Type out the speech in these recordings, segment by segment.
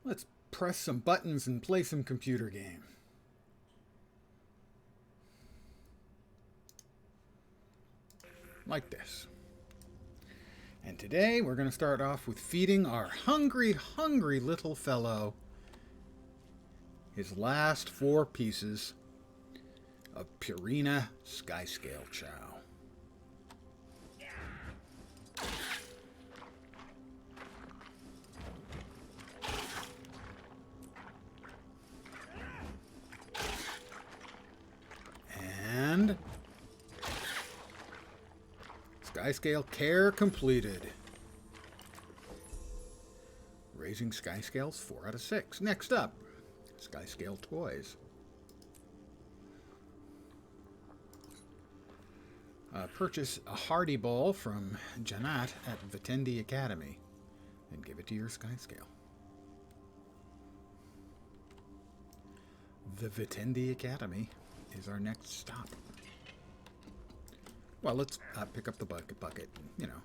Let's press some buttons and play some computer game. Like this. And today we're going to start off with feeding our hungry, hungry little fellow his last 4 pieces of Purina skyscale chow. And skyscale care completed. Raising skyscales 4 out of 6. Next up, skyscale toys. Purchase a Hardy Ball from Janat at Vitendi Academy and give it to your skyscale. The Vitendi Academy is our next stop. Well, let's pick up the bucket. You know,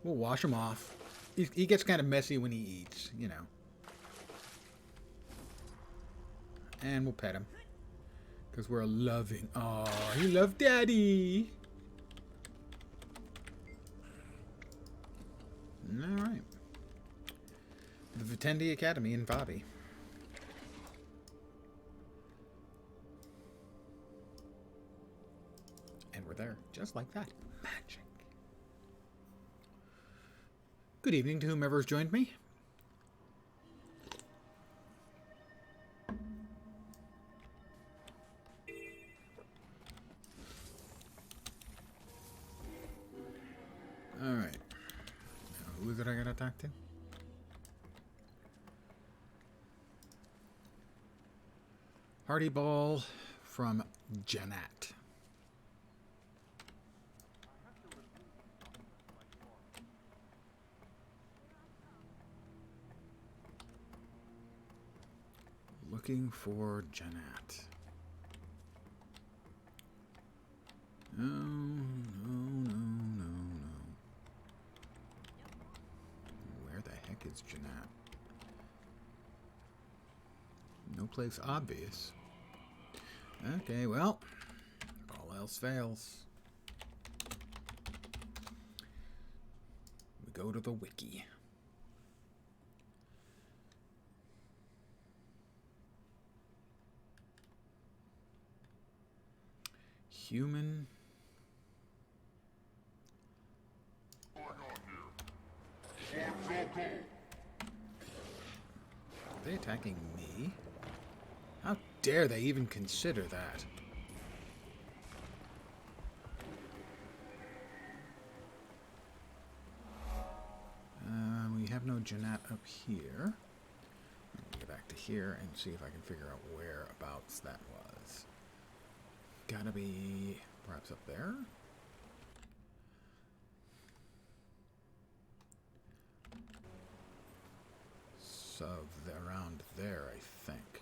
we'll wash him off. He gets kind of messy when he eats, you know. And we'll pet him. Because we're loving. Oh, he loved Daddy. Alright. The Vitendi Academy in Vavi. And we're there. Just like that. Magic. Good evening to whomever's joined me. Alright. Who is it I gotta talk to? Hardy Ball from Janat. Looking for Janat. No. Where the heck is Janat? No place obvious. Okay, well, all else fails. We go to the wiki. Human. Are they attacking me? How dare they even consider that? We have no Janat up here. I'll get back to here and see if I can figure out whereabouts that was. Gotta be perhaps up there? So around there, I think.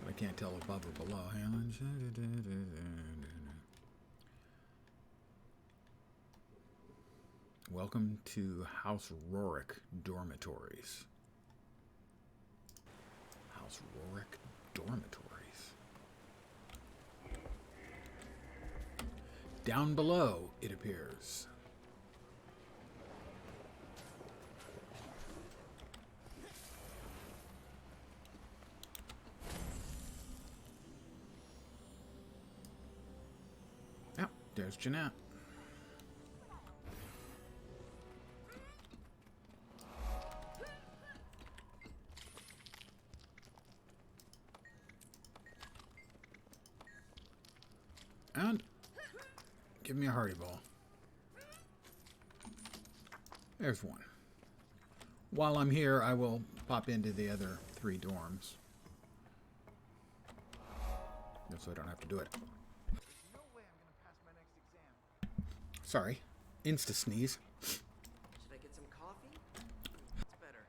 But I can't tell above or below. Welcome to House Rorick Dormitories. House Rorick Dormitories. Down below, it appears. Oh, there's Janat. And give me a Hardy Ball. There's one. While I'm here, I will pop into the other 3 dorms. Just so I don't have to do it. No way I'm gonna pass my next exam. Sorry. Insta sneeze. Should I get some coffee? It's better.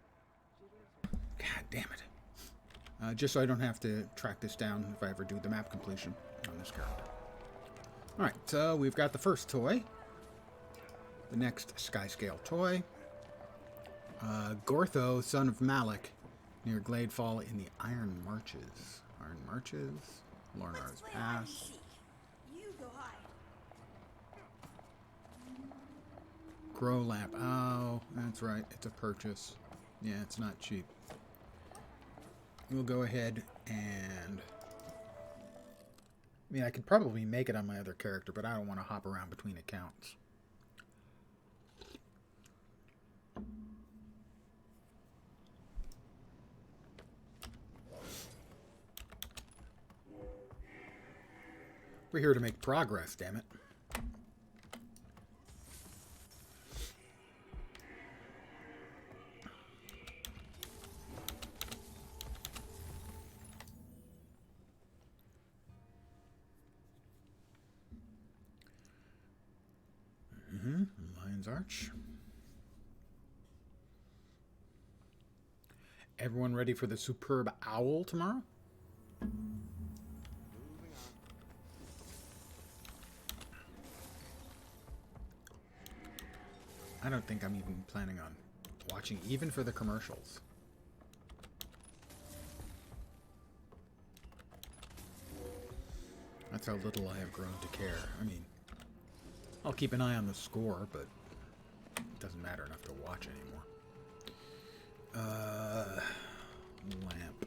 God damn it. Just so I don't have to track this down if I ever do the map completion on this character. Alright, so we've got the first toy. The next skyscale toy. Gortho, son of Malik, near Gladefall in the Iron Marches. Iron Marches, Lornar's Pass. You go high. Grow lamp. Oh, that's right. It's a purchase. Yeah, it's not cheap. We'll go ahead and... I mean, I could probably make it on my other character, but I don't want to hop around between accounts. We're here to make progress, damn it. Lion's Arch. Everyone ready for the superb owl tomorrow? I don't think I'm even planning on watching, even for the commercials. That's how little I have grown to care. I mean, I'll keep an eye on the score, but it doesn't matter enough to watch anymore. Lamp.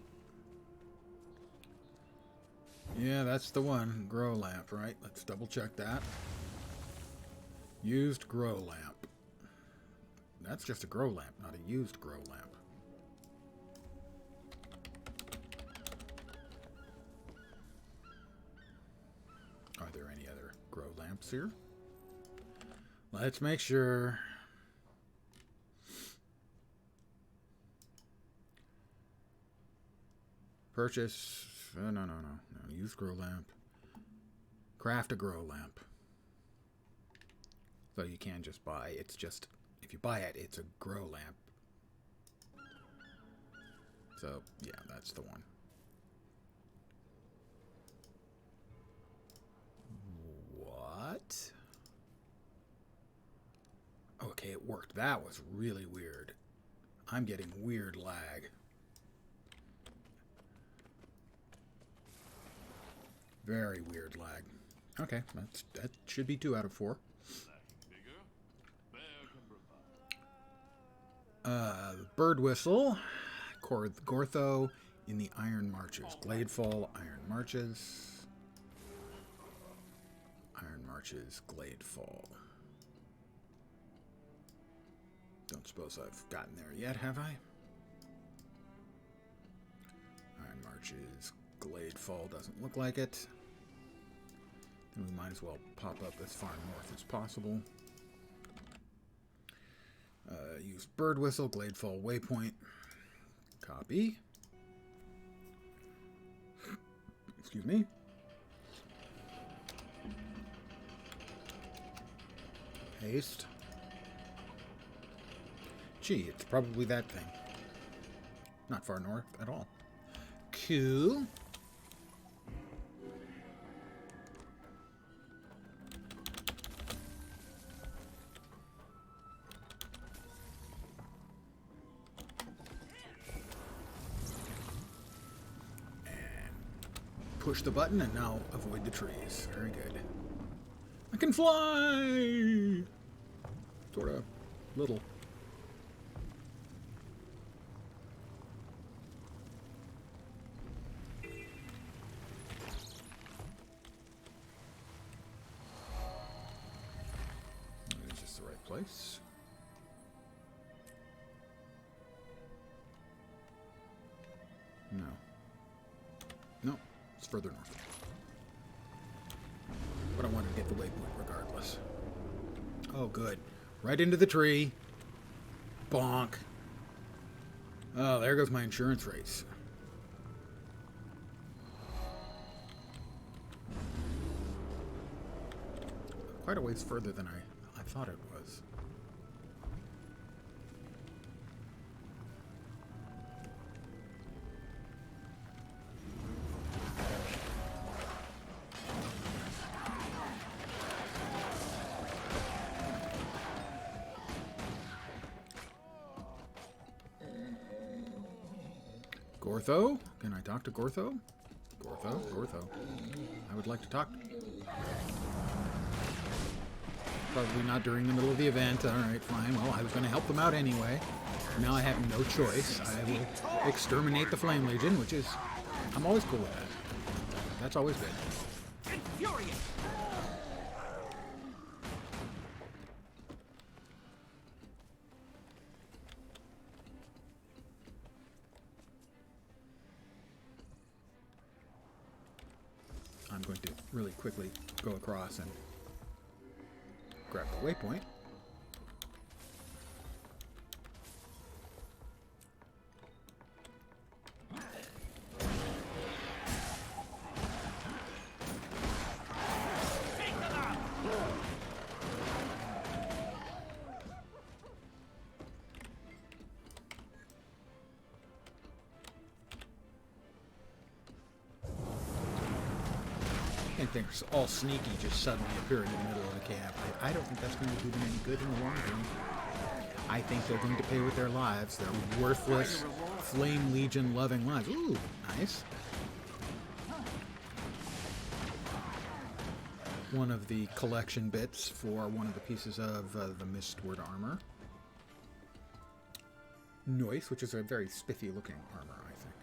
Yeah, that's the one. Grow lamp, right? Let's double check that. Used grow lamp. That's just a grow lamp, not a used grow lamp. Are there any other grow lamps here? Let's make sure. Purchase. No. Use grow lamp. Craft a grow lamp. So you can just buy. It's just, if you buy it, it's a grow lamp. So, yeah, that's the one. What? Okay, it worked. That was really weird. I'm getting weird lag. Very weird lag. Okay, that should be 2 out of 4. Bird Whistle, Gortho in the Iron Marches. Gladefall, Iron Marches. Iron Marches, Gladefall. Don't suppose I've gotten there yet, have I? Iron Marches, Gladefall doesn't look like it. Then we might as well pop up as far north as possible. Use Bird Whistle, Gladefall waypoint. Copy. Excuse me. Paste. Gee, it's probably that thing. Not far north at all. Cool. Push the button and now avoid the trees. Very good. I can fly! Sort of. Little. Is this the right place? No. No. It's further north. But I wanted to get the waypoint regardless. Oh, good. Right into the tree. Bonk. Oh, there goes my insurance race. Quite a ways further than I thought it was. Gortho? Can I talk to Gortho? Gortho. I would like to talk. Probably not during the middle of the event. Alright, fine. Well, I was going to help them out anyway. Now I have no choice. I will exterminate the Flame Legion, which is... I'm always cool with that. That's always good. Infuriate! I'm going to really quickly go across and grab the waypoint. I think they're all sneaky, just suddenly appearing in the middle of the camp. I don't think that's going to do them any good in the long run. I think they're going to pay with their lives. Their worthless, Flame Legion loving lives. Ooh, nice. One of the collection bits for one of the pieces of the Mistward armor. Noise, which is a very spiffy looking armor, I think.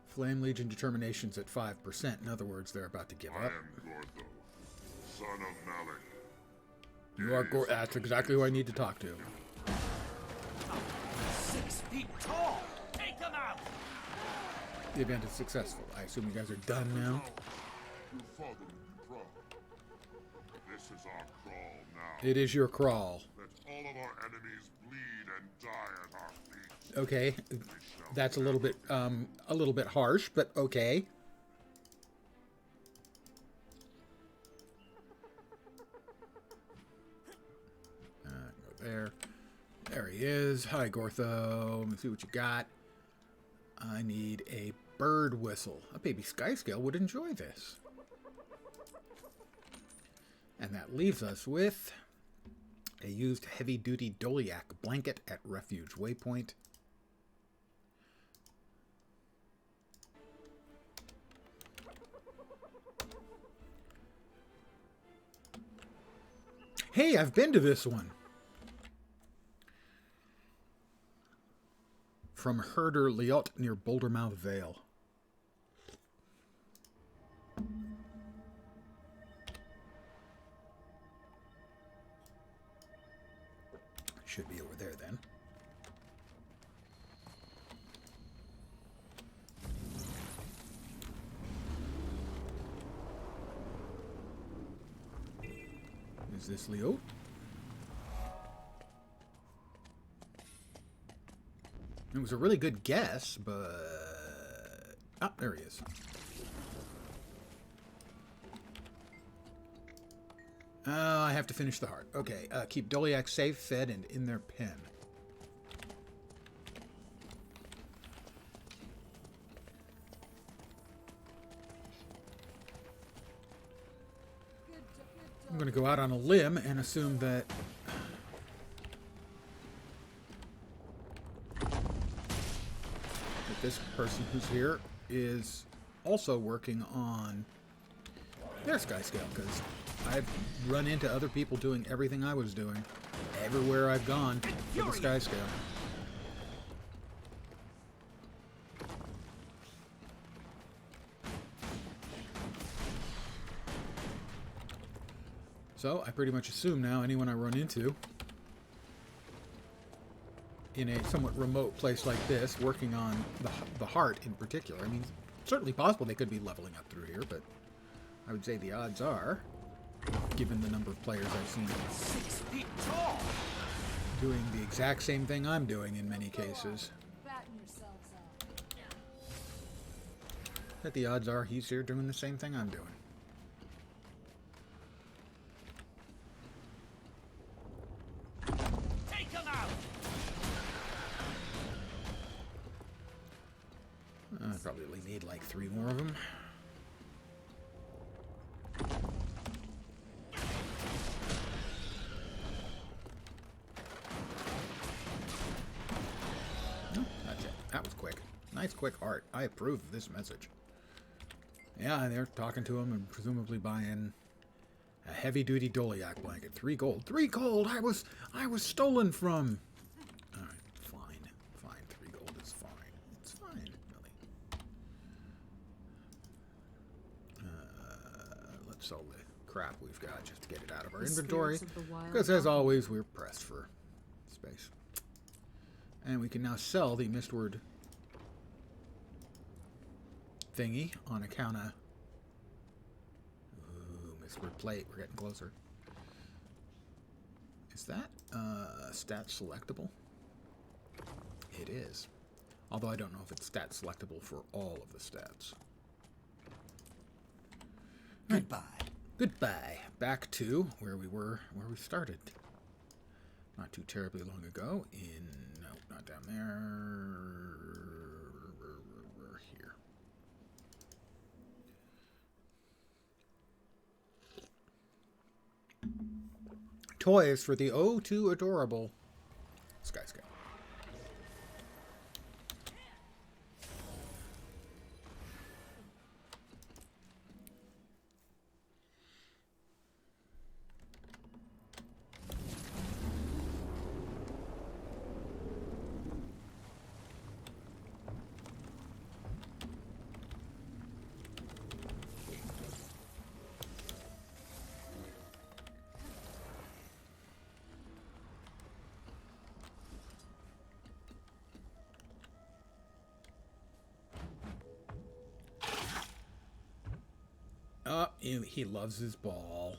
Flame Legion determination's at 5%. In other words, they're about to give up. I am Gortho, son of Malik. You are that's exactly who I need to talk to. 6 feet tall! Take them out! The event is successful. I assume you guys are done now. Your father will be proud. This is our crawl now. It is your crawl. Let all of our enemies bleed and die at our feet. Okay, that's a little bit harsh, but okay. Go there. There he is. Hi, Gortho. Let me see what you got. I need a bird whistle. A baby skyscale would enjoy this. And that leaves us with a used heavy-duty Doliak blanket at Refuge Waypoint. Hey, I've been to this one. From Herder Liot near Bouldermouth Vale. Should be over there then. Is this Leo? It was a really good guess, but... Ah, there he is. I have to finish the heart. Okay, keep Doliak safe, fed, and in their pen. I'm going to go out on a limb and assume that this person who's here is also working on their skyscale, because I've run into other people doing everything I was doing everywhere I've gone for the skyscale. So I pretty much assume now anyone I run into in a somewhat remote place like this, working on the heart in particular. I mean, it's certainly possible they could be leveling up through here, but I would say the odds are, given the number of players I've seen 6 feet tall! doing the exact same thing I'm doing in many cases, Fatten yourselves up. that the odds are he's here doing the same thing I'm doing. Take them out! I probably need like 3 more of them. No, that's it. Nice quick art. I approve of this message. Yeah, they're talking to him and presumably buying a heavy-duty Doliac blanket. 3 gold. 3 gold! I was stolen from! Alright, fine. Fine. 3 gold is fine. It's fine, really. Let's sell the crap we've got just to get it out of our inventory. Because, as always, we're pressed for space. And we can now sell the Mistward thingy on account of... Ooh, Mistward plate. We're getting closer. Is that stat selectable? It is. Although I don't know if it's stat selectable for all of the stats. Goodbye. Goodbye. Back to where we were, where we started. Not too terribly long ago in... No, not down there. Here. Toys for the oh too adorable skyscale. He loves his ball.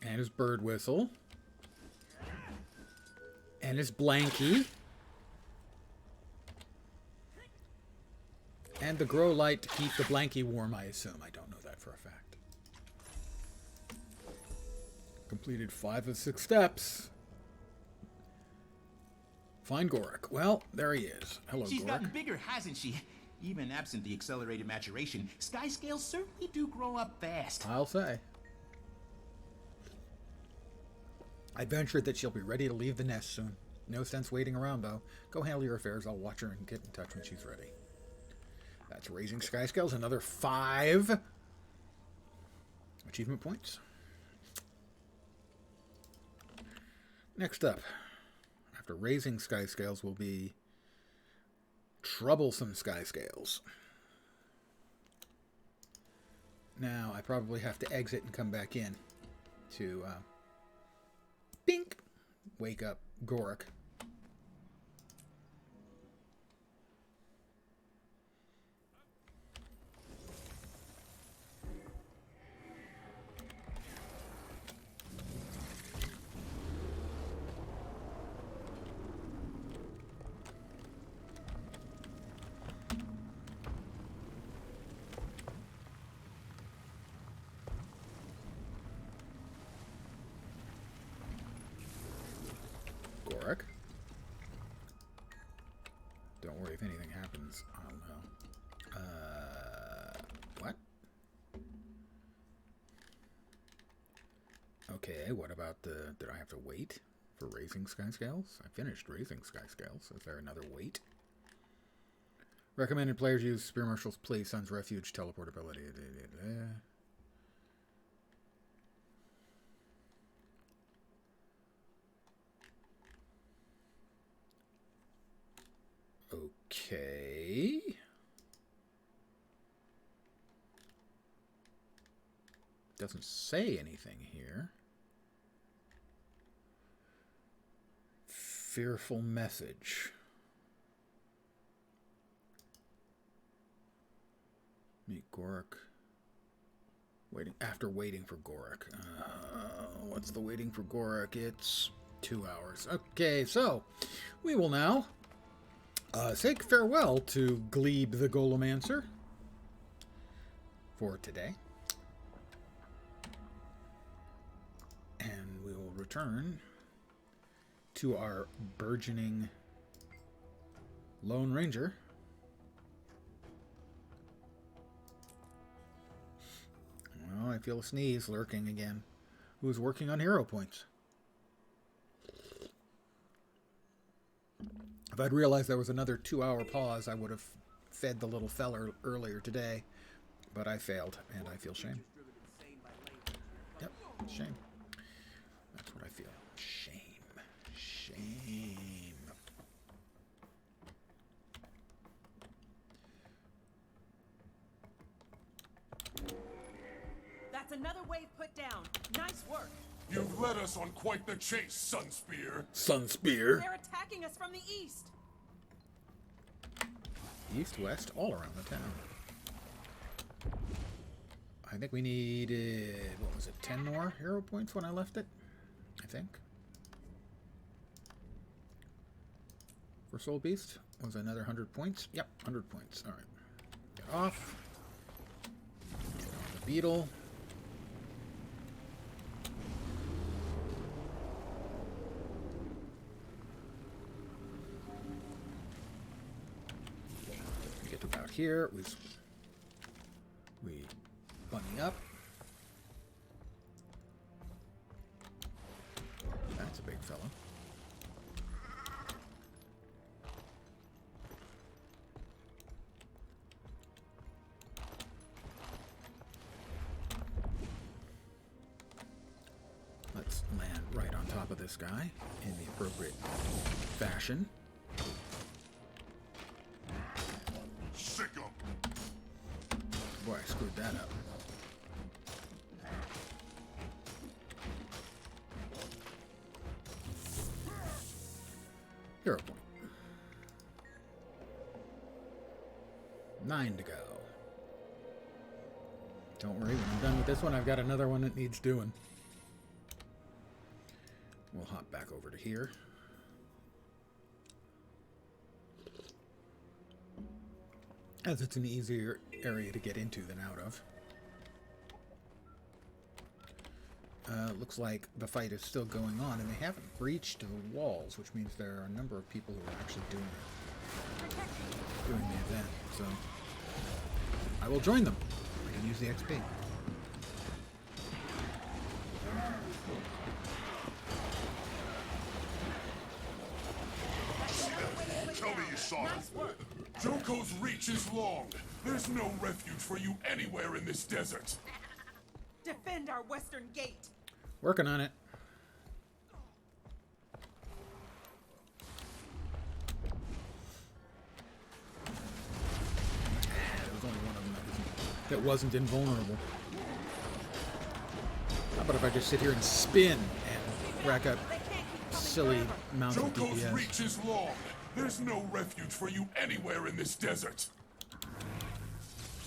And his bird whistle. And his blankie. And the grow light to keep the blankie warm, I assume. I don't know that for a fact. Completed 5 of 6 steps. Find Gorik. Well, there he is. Hello, She's Gorik. gotten bigger, hasn't she? Even absent the accelerated maturation, skyscales certainly do grow up fast. I'll say. I ventured that she'll be ready to leave the nest soon. No sense waiting around, though. Go handle your affairs. I'll watch her and get in touch when she's ready. That's raising skyscales. Another 5 achievement points. Next up, after raising skyscales, will be troublesome skyscales. Now, I probably have to exit and come back in to, bink, wake up Gorik. Don't worry, if anything happens, I'll know. What? Okay, what about the... Did I have to wait for raising skyscales? I finished raising skyscales. Is there another wait? Recommended players use Spear Marshal's Place, Sun's Refuge, teleportability. Okay. Doesn't say anything here. Fearful message. Meet Gorik. After waiting for Gorik. What's the waiting for Gorik? It's 2 hours. Okay, so we will now say farewell to Glebe the Golomancer for today. And we will return to our burgeoning Lone Ranger. Well, I feel a sneeze lurking again. Who's working on hero points? If I'd realized there was another 2-hour pause, I would have fed the little fella earlier today. But I failed, and I feel shame. Yep, shame. That's what I feel. Shame. Shame. That's another wave put down. Nice work. You've led us on quite the chase, Sunspear. Sunspear. They're attacking us from the east. East, west, all around the town. I think we needed, what was it, 10 more hero points when I left it? I think. For Soul Beast, was another 100 points? Yep, 100 points. All right. Get off. Get on the beetle. We get to about here. We bunny up. That's a big fella. Let's land right on top of this guy in the appropriate fashion. Sick 'em. Boy, I screwed that up. Hero point. 9 to go. Don't worry, when I'm done with this one, I've got another one that needs doing. We'll hop back over to here. As it's an easier area to get into than out of. Looks like the fight is still going on, and they haven't breached the walls, which means there are a number of people who are actually doing the event. So I will join them. I can use the XP. Tell me you saw it. Joko's reach is long. There's no refuge for you anywhere in this desert. Defend our western gate. Working on it. There was only one of them that wasn't invulnerable. How about if I just sit here and spin and rack up silly amounts of Joko's DPS? reach is long. There's no refuge for you anywhere in this desert.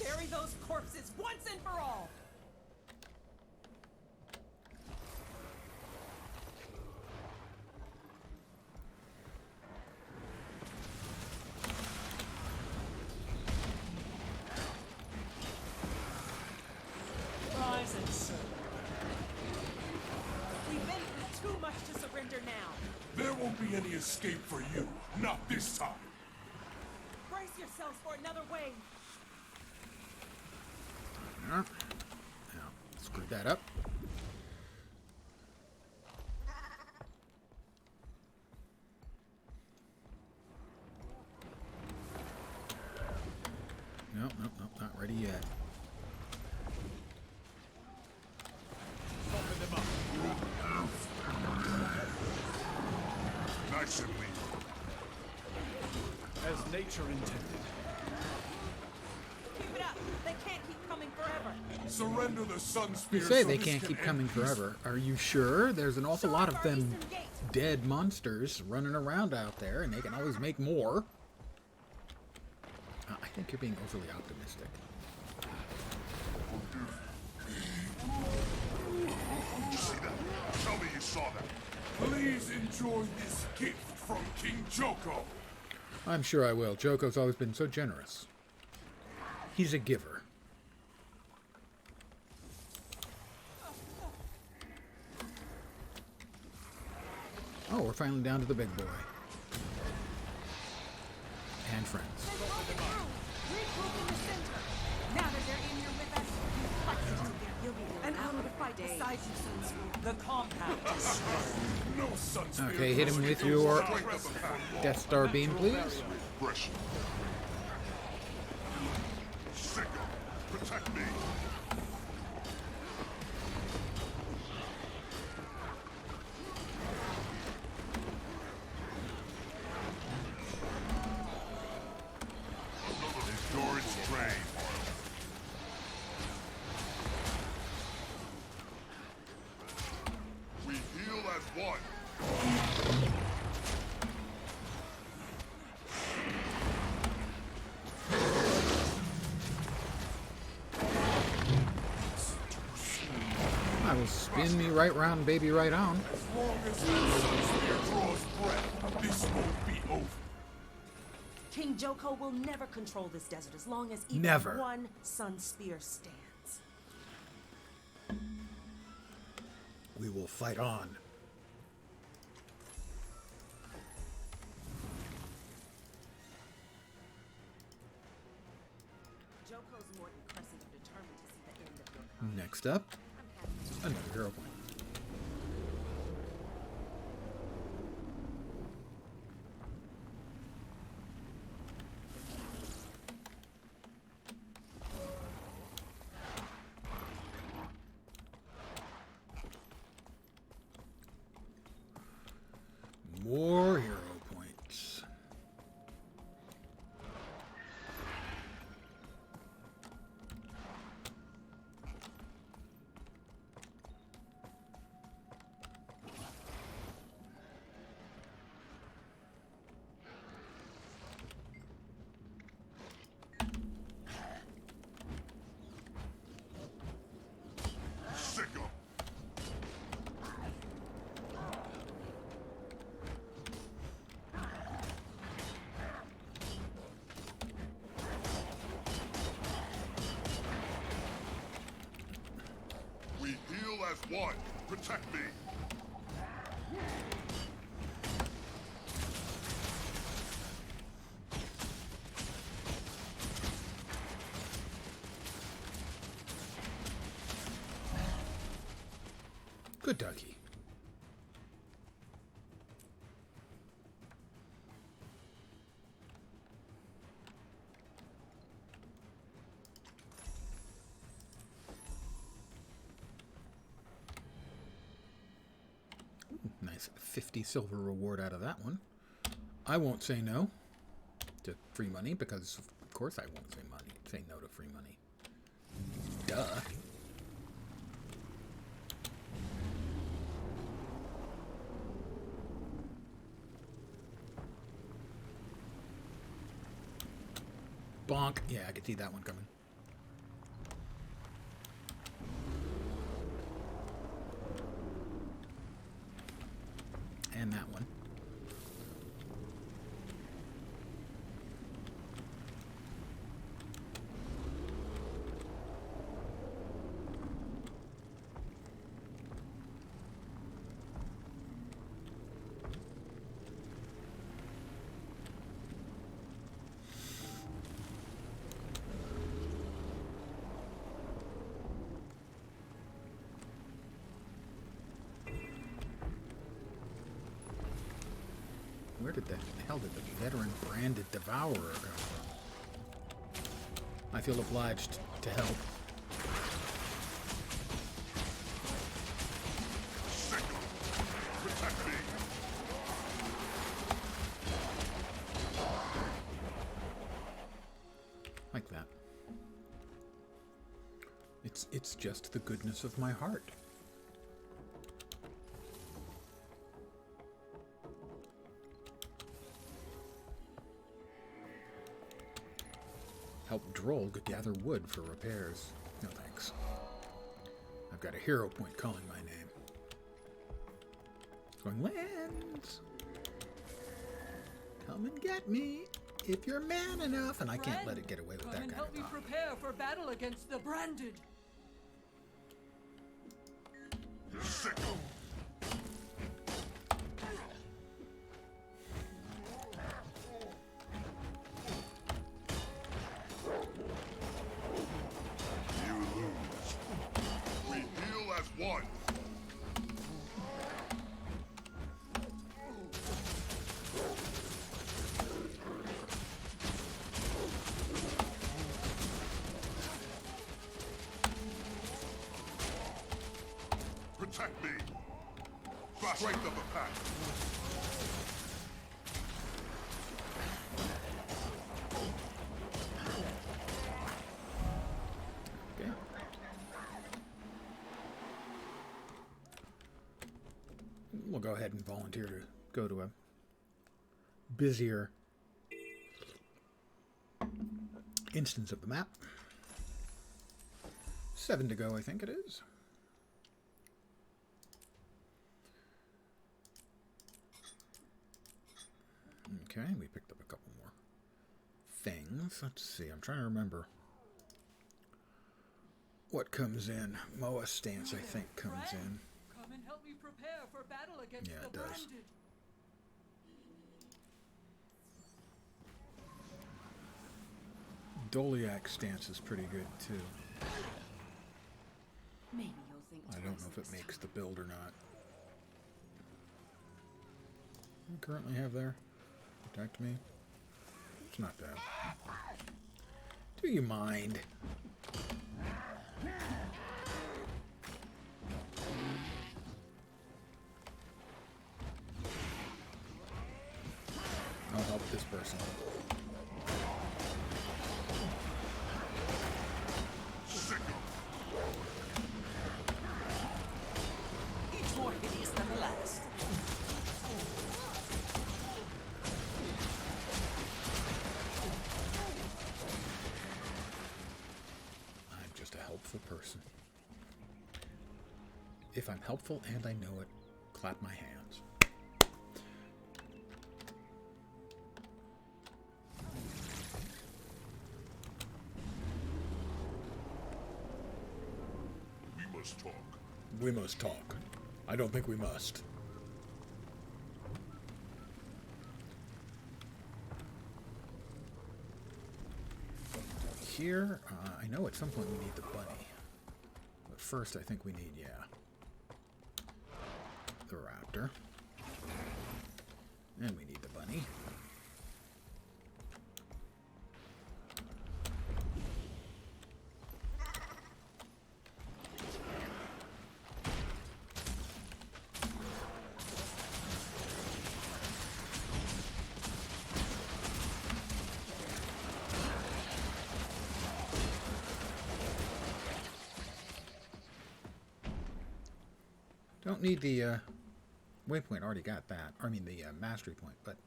Bury those corpses once and for all. Rise and serve. We've been through too much to surrender now. There won't be any escape for you. Not this time. Brace yourselves for another wave. Now, screw that up. Nope, not ready yet. Soften them up. Nice and lean. As nature intended. Keep it up. They can't keep coming forever. Surrender the Sunspear. You say so they this can't can keep end coming peacefully. forever. Are you sure? There's an awful lot of Our them eastern gate. dead monsters running around out there, and they can always make more. I think you're being overly optimistic. Did you see that? Tell me you saw that. Please enjoy this gift from King Joko. I'm sure I will. Joko's always been so generous. He's a giver. Oh, we're finally down to the big boy. And friends. They've broken through. Regroup in the center. Now that they're in here with us, we fight it together. You'll be And I'm gonna fight beside you, Sunspear. The compound is strong. No sunspear. Okay, hit him with your Death Star beam, please. Pressure. Signal. Protect me. Endurance drain. We heal as one. I will spin me right round, baby, right on. As long as that sunspear draws breath, this won't be over. King Joko will never control this desert as long as even Never. one Sunspear stands. We will fight on. Joko's more than Crescent are determined to see the end of your kind. Next up, I'm happy. another hero point. More hero points. Signal. We heal as one. Protect me. Good doggy. Ooh, nice 50 silver reward out of that one. I won't say no to free money because, of course, I won't say no to free money. Duh. Bonk. Yeah, I could see that one coming. And that one. Where did the hell did the veteran branded devourer go from? I feel obliged to help. Signal. Protect me. Like that. It's just the goodness of my heart. Help Droll gather wood for repairs. No thanks. I've got a hero point calling my name. It's going, Lance! Come and get me if you're man enough. And I can't let it get away with Come that and kind help of me talk. prepare for battle against the branded. Signal. You lose. strength of the pack. Okay. We'll go ahead and volunteer to go to a busier instance of the map. 7 to go, I think it is. Okay, we picked up a couple more things. Let's see, I'm trying to remember what comes in. Moa stance, I think, comes in. Come and help me prepare for battle against Yeah, the it does. branded. Doliak stance is pretty good, too. Maybe you'll think I don't twice know if it next makes time. the build or not. What do we currently have there? Protect me. It's not bad. Do you mind? I'll help this person. Sick 'em. Each more hideous than the last. I'm just a helpful person. If I'm helpful and I know it, clap my hands. We must talk. We must talk. I don't think we must. Here, I know at some point we need the bunny. But first I think we need, yeah, the raptor. And we need the bunny. Don't need the waypoint, already got that. I mean the mastery point, but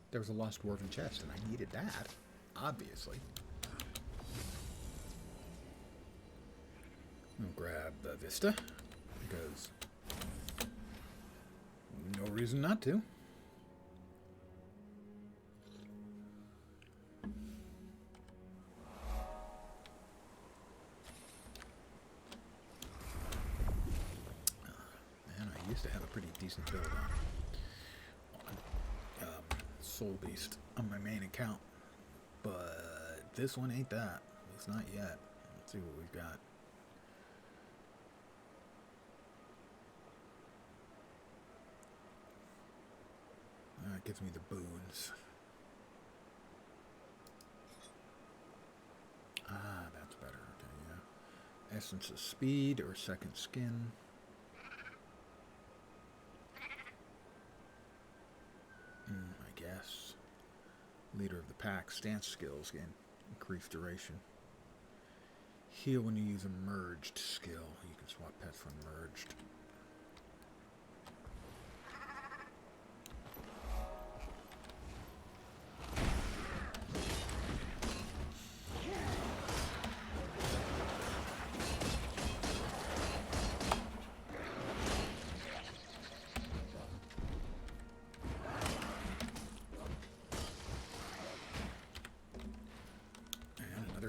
there was a lost dwarven chest and I needed that, obviously. I'll grab the Vista, because no reason not to. Used to have a pretty decent build on Soul Beast on my main account, but this one ain't that. It's not yet. Let's see what we've got. It gives me the boons. Ah, that's better. Okay, yeah. Essence of Speed or Second Skin. I guess. Leader of the pack. Stance skills gain increased duration. Heal when you use a merged skill. You can swap pets from merged.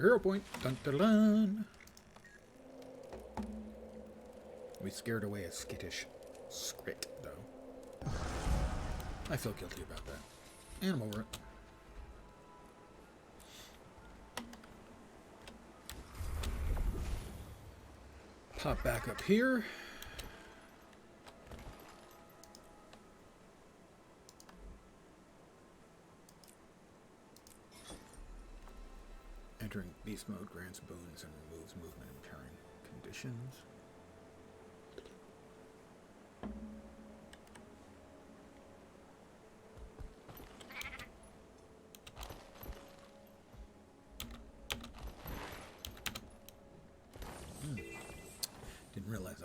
Hero point. Dun dun dun. We scared away a skittish scrit, though. I feel guilty about that. And I'm over it. Pop back up here. Entering beast mode grants boons and removes movement impairing conditions.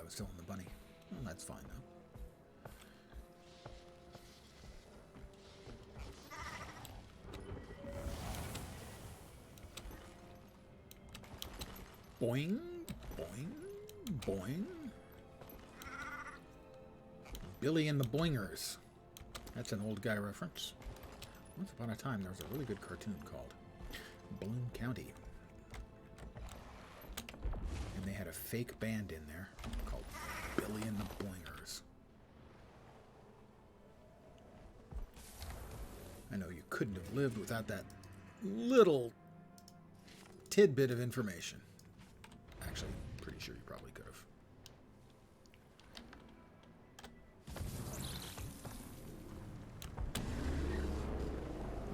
was still in the bunny. Well, that's fine, though. Boing, boing, boing. Billy and the Boingers. That's an old guy reference. Once upon a time, there was a really good cartoon called Balloon County. And they had a fake band in there called Billy and the Boingers. I know you couldn't have lived without that little tidbit of information. Actually, pretty sure you probably could have.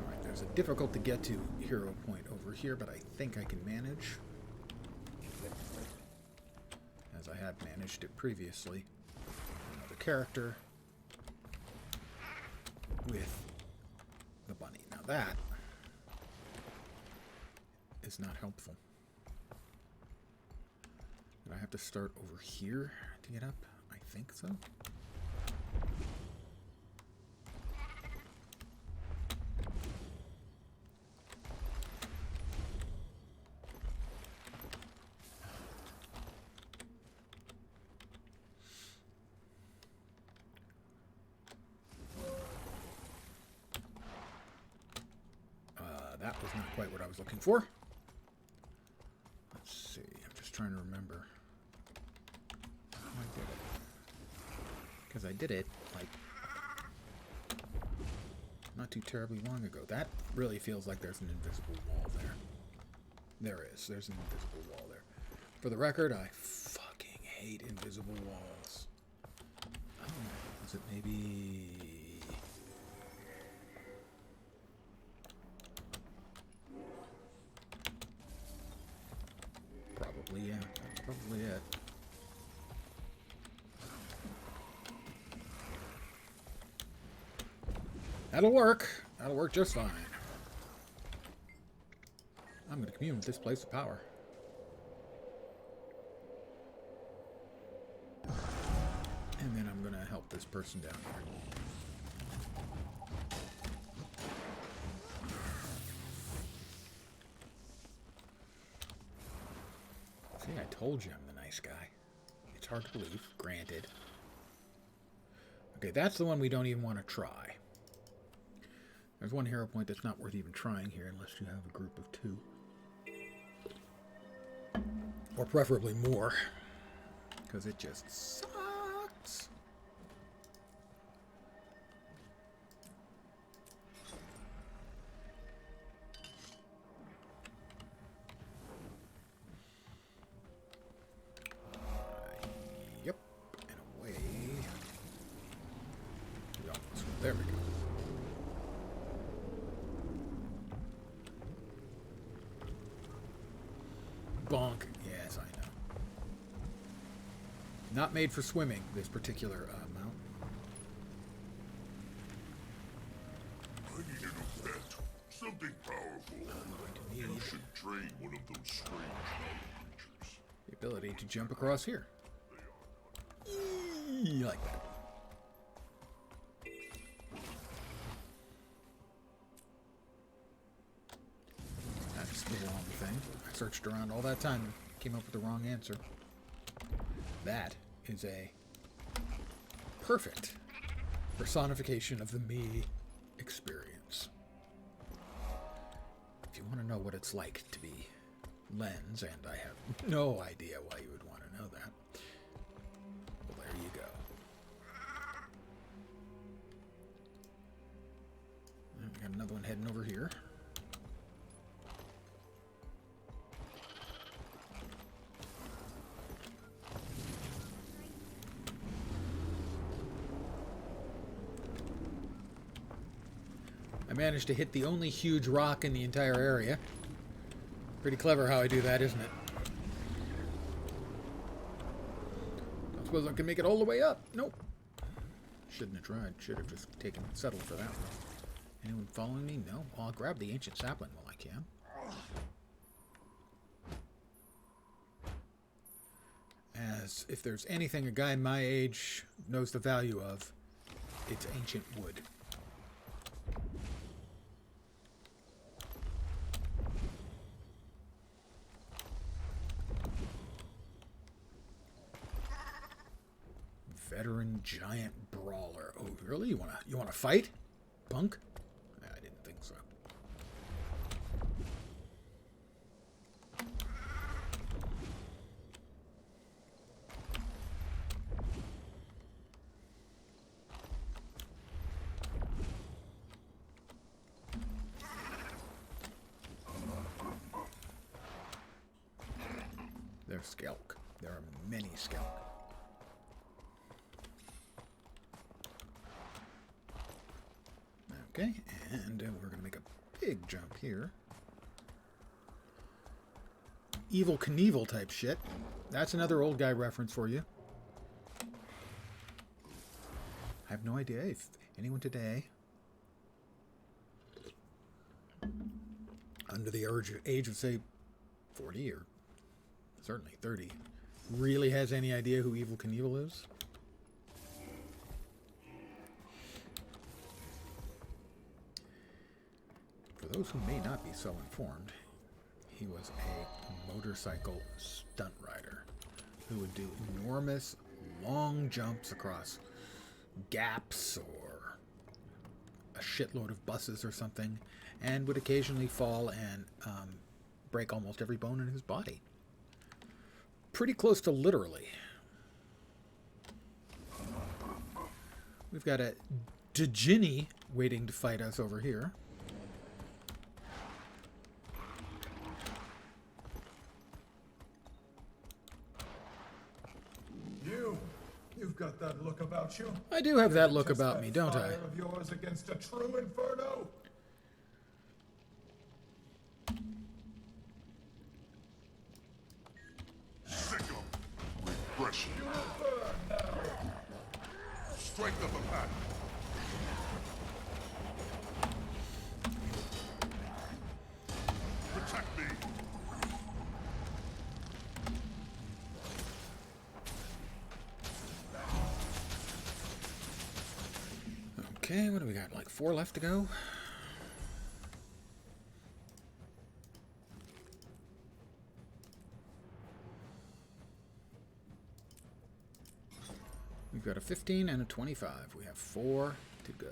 Alright, there's a difficult to get to hero point over here, but I think I can manage. As I have managed it previously. Another character with the bunny. Now that is not helpful. Do I have to start over here to get up? I think so. That was not quite what I was looking for. Let's see. I'm just trying to remember how I did it. Because I did it, like, not too terribly long ago. That really feels like there's an invisible wall there. There is. There's an invisible wall there. For the record, I fucking hate invisible walls. Oh, is it maybe... Yeah, that's probably it. That'll work. That'll work just fine. I'm going to commune with this place of power. And then I'm going to help this person down here. See, I told you I'm the nice guy. It's hard to believe, granted. Okay, that's the one we don't even want to try. There's one hero point that's not worth even trying here unless you have a group of 2. Or preferably more. Because it just sucks. Yep, and away. There we go. Bonk. Yes, I know. Not made for swimming, this particular mount. I need a new pet. Something powerful. You should train one of those strange mountain creatures. The ability to jump across here. You like that. That's the wrong thing. I searched around all that time and came up with the wrong answer. That is a perfect personification of the me experience. If you want to know what it's like to be Lens, and I have no idea why you would want to know that, well, there you go. And we got another one heading over here. I managed to hit the only huge rock in the entire area. Pretty clever how I do that, isn't it? I suppose I can make it all the way up. Nope. Shouldn't have tried. Should have just settled for that one. Anyone following me? No. Well, I'll grab the ancient sapling while I can. as if there's anything a guy my age knows the value of, it's ancient wood. Veteran giant brawler. Oh, really? You wanna fight, punk? I didn't think so. There's Skelk. There are many Skelk. Okay, and we're going to make a big jump here. Evil Knievel type shit. That's another old guy reference for you. I have no idea if anyone today, under the age of, say, 40 or certainly 30, really has any idea who Evil Knievel is. For those who may not be so informed, he was a motorcycle stunt rider who would do enormous long jumps across gaps or a shitload of buses or something, and would occasionally fall and break almost every bone in his body. Pretty close to literally. We've got a Djinni waiting to fight us over here. You've got that look about you. I do have that look Just about that me, don't I? fire of yours against a true inferno. Sick of repression. You will burn now. Strength of the pack. Protect me. Okay, what do we got? Like 4 left to go? We've got a 15 and a 25. We have 4 to go.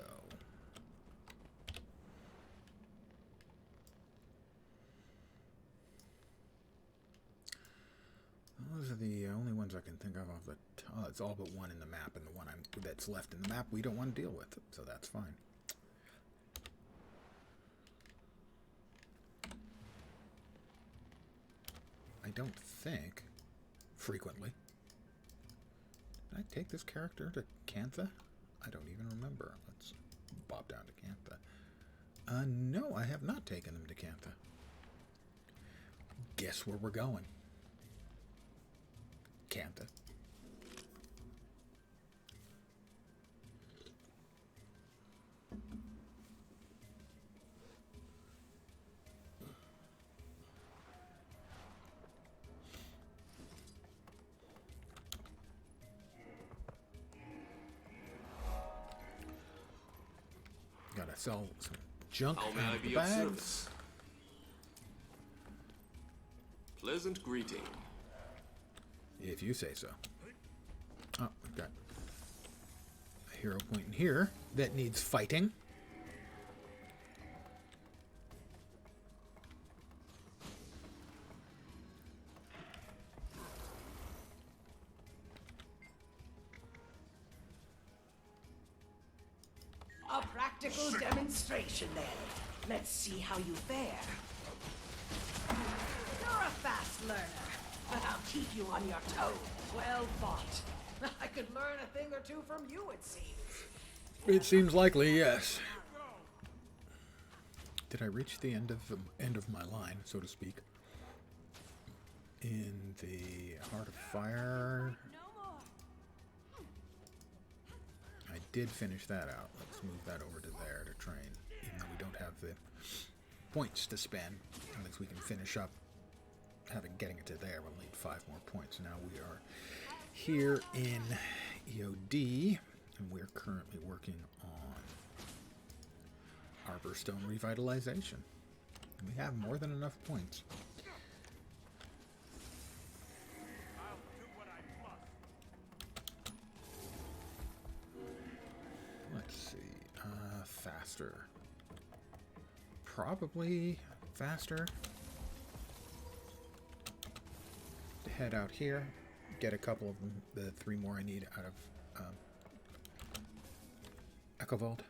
Those are the only ones I can think of off the top. It's all but one in the map, and the one that's left in the map we don't want to deal with, so that's fine. I don't think frequently. Did I take this character to Cantha? I don't even remember. Let's bob down to Cantha. No, I have not taken them to Cantha. Guess where we're going? Cantha. Gotta sell some junk How may I out of the be of bags. service? Pleasant greeting. If you say so. Oh, we've got a hero point in here that needs fighting. A practical demonstration then. Let's see how you fare. You're a fast learner, but I'll keep you on your toes. Well fought. I could learn a thing or two from you, it seems. It seems likely, yes. Did I reach the end of my line, so to speak? In the Heart of Fire. I did finish that out. Let's move that over to there to train. Even though we don't have the points to spend, unless we can finish up getting it to there, we'll need 5 more points. Now we are here in EOD, and we're currently working on Arborstone Revitalization. We have more than enough points. Let's see. Faster. Probably faster. To head out here, get a couple of them, the 3 more I need out of Echo Vault.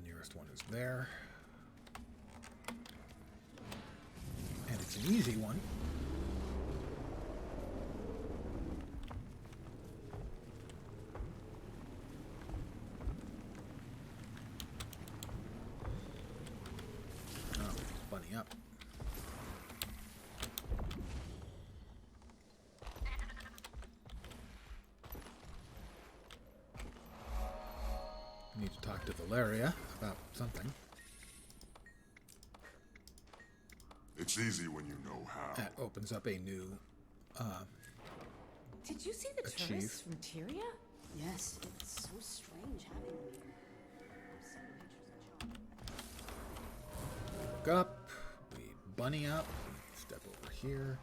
Nearest one is there. And it's an easy one. Oh, bunny up. Need to talk to Valeria about something. It's easy when you know how. That opens up a new Did you see the Achieve. tourists from Tyria? Yes, it's so strange having them here. I've seen pictures of look up. We bunny up. Step over here.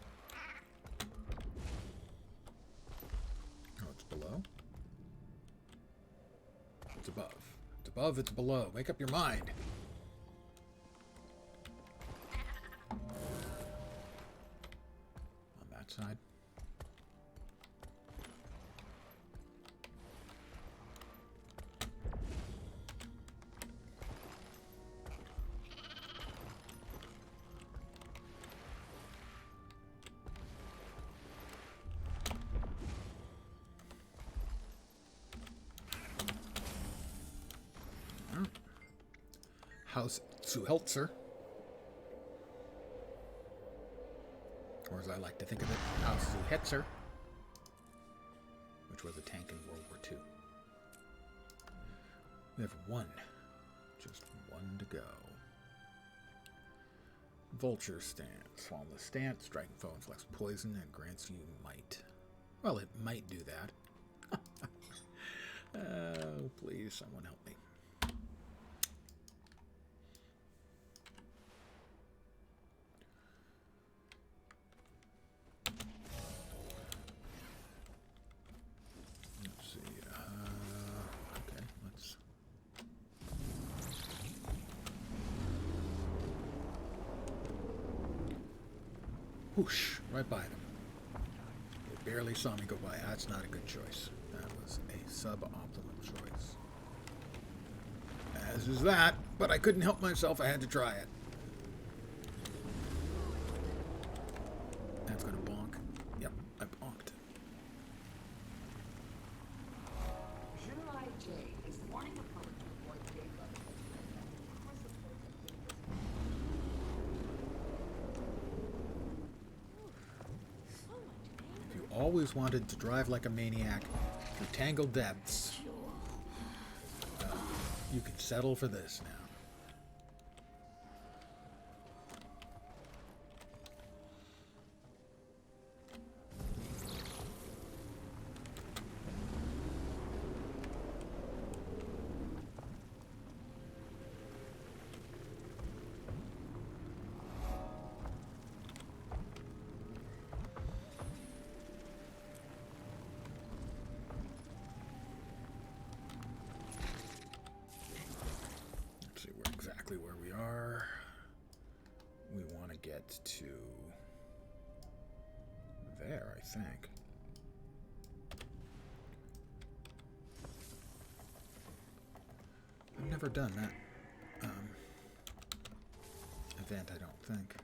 Oh, it's below. It's above. It's above, it's below. Make up your mind. On that side. House Zuhelzer, or as I like to think of it, House Zuhetzer, which was a tank in World War II. We have one, just one to go. Vulture stance. While in the stance, striking foe inflicts poison and grants you might. Well, it might do that. Oh, please, someone help me. Whoosh, right by them. They barely saw me go by. That's not a good choice. That was a suboptimal choice. As is that, but I couldn't help myself. I had to try it. That's gonna bonk. Yep, I bonked. July J is warning the public to avoid gay clubs. If you always wanted to drive like a maniac through tangled depths, you can settle for this now. Where we are. We want to get to there, I think. I've never done that event, I don't think.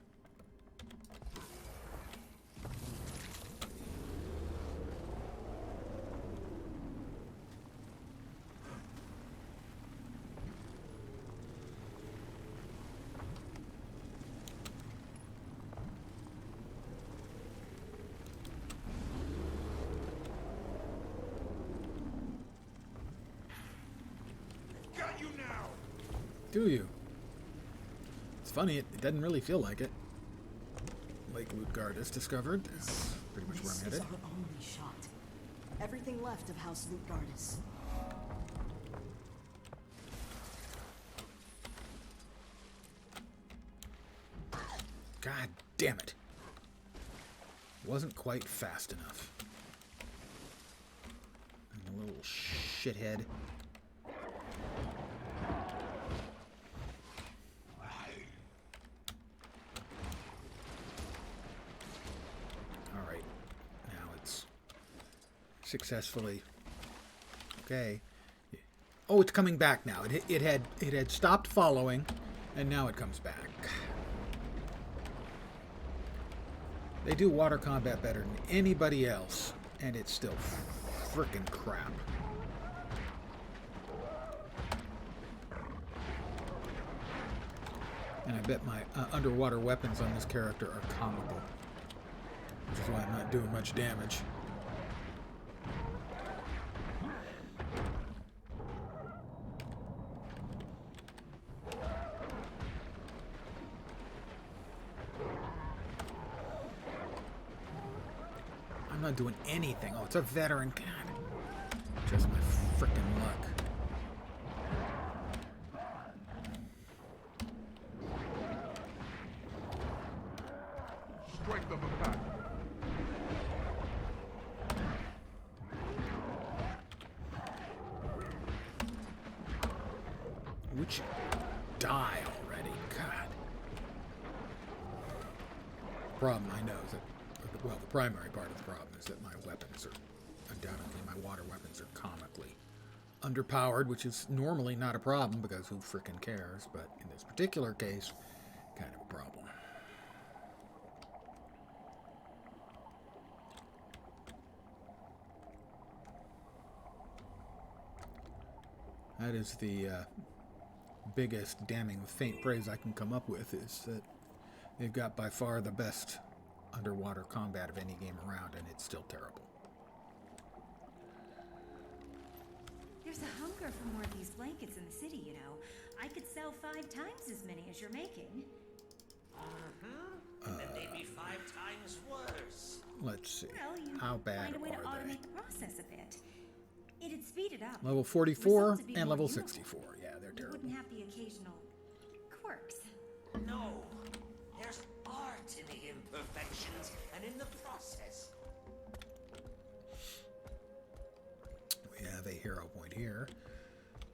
got you now. Do you? It's funny, it doesn't really feel like it. Lake Lutgard is discovered. That's pretty much where I'm This is headed. our only shot. Everything left of House Lutgardis. God damn it. Wasn't quite fast enough. I'm a little shithead. Alright. Now it's successfully... Okay. Oh, it's coming back now. It had stopped following, and now it comes back. They do water combat better than anybody else, and it's still frickin' crap. And I bet my underwater weapons on this character are comical, which is why I'm not doing much damage. I'm not doing anything. Oh, it's a veteran. God. Just my frickin' luck. Strength of a pack. Would you die already? God. Problem I know is that, well, the primary part of the problem is that my weapons are, undoubtedly, my water weapons are comically underpowered, which is normally not a problem because who frickin' cares, but in this particular case, kind of a problem. That is the biggest damning faint praise I can come up with, is that they've got by far the best underwater combat of any game around, and it's still terrible. There's a hunger for more of these blankets in the city, you know. I could sell 5 times as many as you're making. And then they'd be 5 times worse. Let's see. Well, you How bad find a way to are they? automate the process a bit. It'd speed it up. Level 44 Results would be and more level uniform. 64. Yeah, they're You terrible. wouldn't have the occasional quirks. No, there's art in the imperfections and in the process. We have a hero point here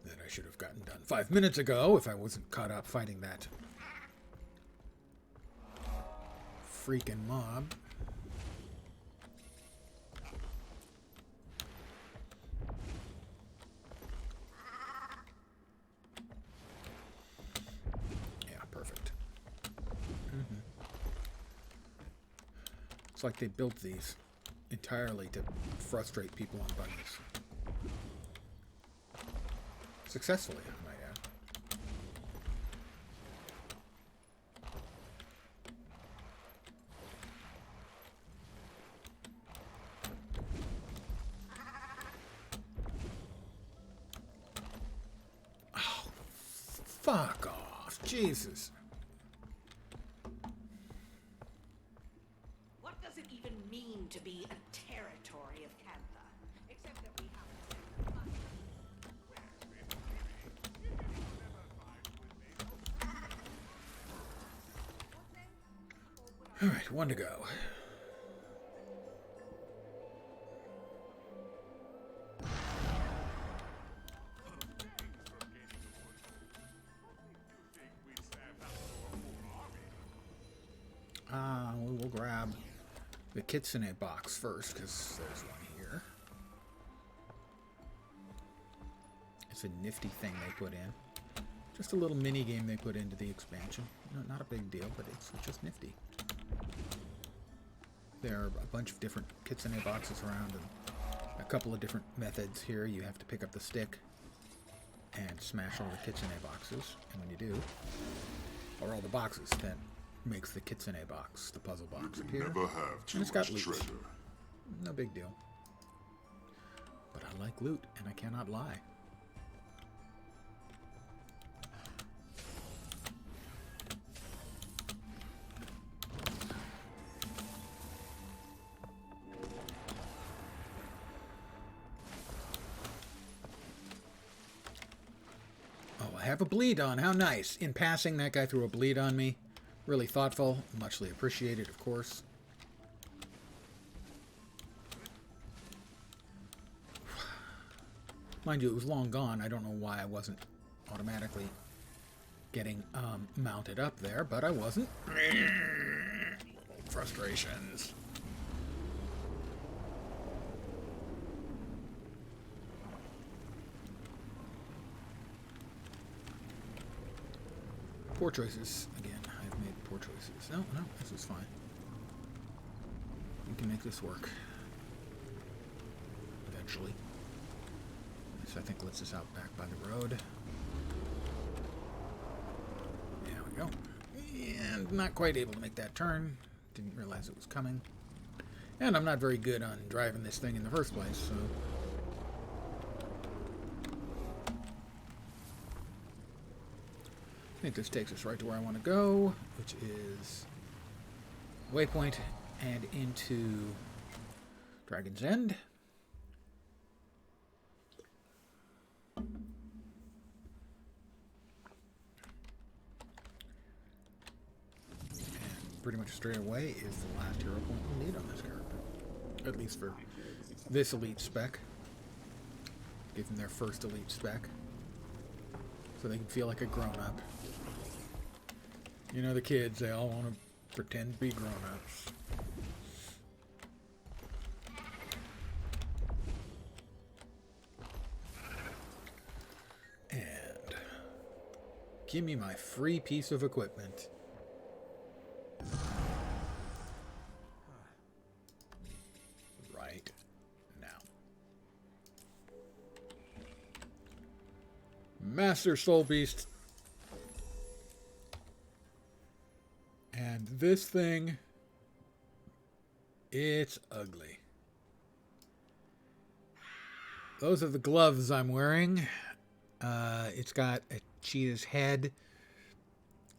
that I should have gotten done 5 minutes ago if I wasn't caught up fighting that freaking mob. Yeah, perfect. It's like they built these entirely to frustrate people on bunnies. Successfully, I might add. Oh, fuck off. Jesus. What does it even mean to be a territory of Kantha? Except that we have All right, one to go. We'll grab the Kitsune box first, because there's one here. It's a nifty thing they put in. Just a little mini game they put into the expansion. Not a big deal, but it's just nifty. There are a bunch of different Kitsune boxes around, and a couple of different methods here. You have to pick up the stick and smash all the Kitsune boxes, and when you do, or all the boxes, that makes the Kitsune box, the puzzle box, appear. Never have too And it's got much loot. treasure. No big deal. But I like loot, and I cannot lie. have a bleed on. How nice. In passing, that guy threw a bleed on me. Really thoughtful. Muchly appreciated, of course. Mind you, it was long gone. I don't know why I wasn't automatically getting mounted up there, but I wasn't. Frustrations. Poor choices. Again, I've made poor choices. No, this is fine. We can make this work. Eventually. This, I think, lets us out back by the road. There we go. And not quite able to make that turn. Didn't realize it was coming. And I'm not very good on driving this thing in the first place, so... I think this takes us right to where I want to go, which is Waypoint and into Dragon's End. And pretty much straight away is the last hero point we need on this character. At least for this elite spec. Give them their first elite spec. So they can feel like a grown-up. You know, the kids, they all want to pretend to be grown-ups. And give me my free piece of equipment. Right now. Master Soul Beast. And this thing, it's ugly. Those are the gloves I'm wearing. It's got a cheetah's head,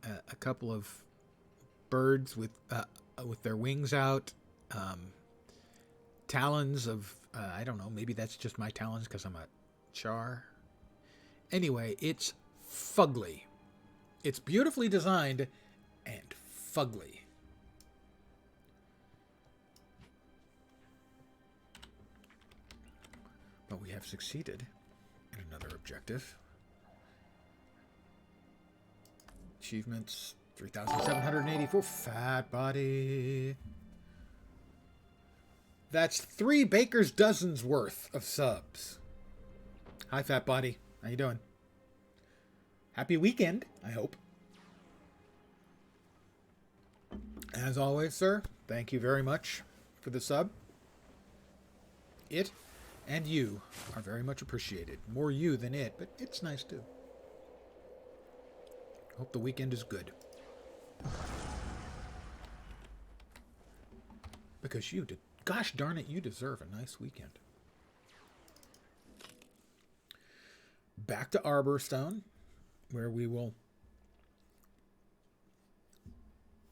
a couple of birds with their wings out, talons of, I don't know, maybe that's just my talons because I'm a char. Anyway, it's fugly. It's beautifully designed and fugly. But we have succeeded in another objective. Achievements 3,784. Fat body. That's 3 baker's dozens worth of subs. Hi, fat body. How you doing? Happy weekend, I hope. As always, sir, thank you very much for the sub. It and you are very much appreciated. More you than it, but it's nice too. Hope the weekend is good. Because you did, gosh darn it, you deserve a nice weekend. Back to Arborstone, where we will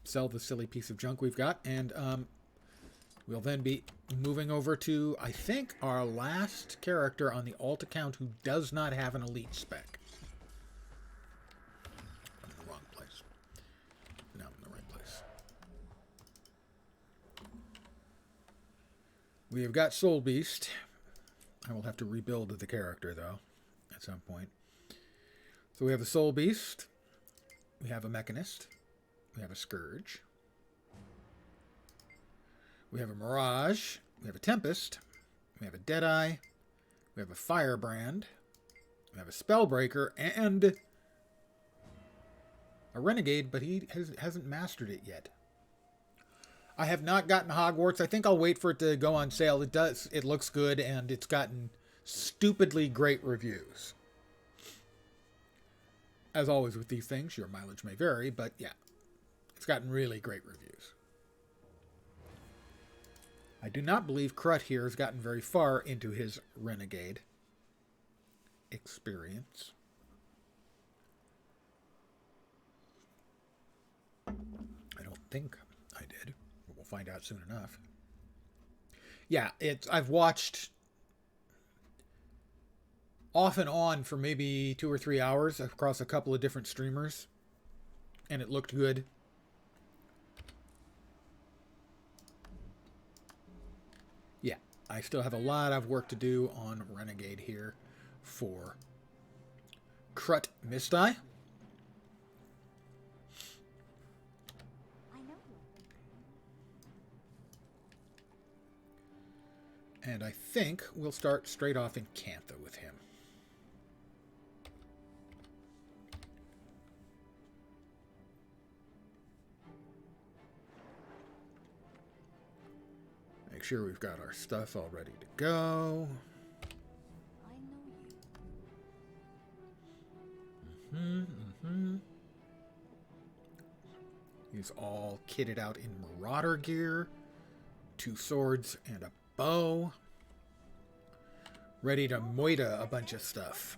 sell the silly piece of junk we've got, and we'll then be moving over to, I think, our last character on the alt account who does not have an elite spec. I'm in the wrong place. No, I'm in the right place. We have got Soul Beast. I will have to rebuild the character, though, at some point. So we have the Soul Beast. We have a Mechanist. We have a Scourge. We have a Mirage. We have a Tempest. We have a Deadeye. We have a Firebrand. We have a Spellbreaker and a Renegade, but he hasn't mastered it yet. I have not gotten Hogwarts. I think I'll wait for it to go on sale. It looks good, and it's gotten stupidly great reviews. As always with these things, your mileage may vary, but yeah. It's gotten really great reviews. I do not believe Crut here has gotten very far into his Renegade experience. I don't think I did. But we'll find out soon enough. Yeah, I've watched off and on for maybe 2 or 3 hours across a couple of different streamers, and it looked good. Yeah, I still have a lot of work to do on Renegade here for Krut Mistai. And I think we'll start straight off in Cantha with him. Make sure we've got our stuff all ready to go. He's all kitted out in Marauder gear, 2 swords and a bow, ready to moita a bunch of stuff.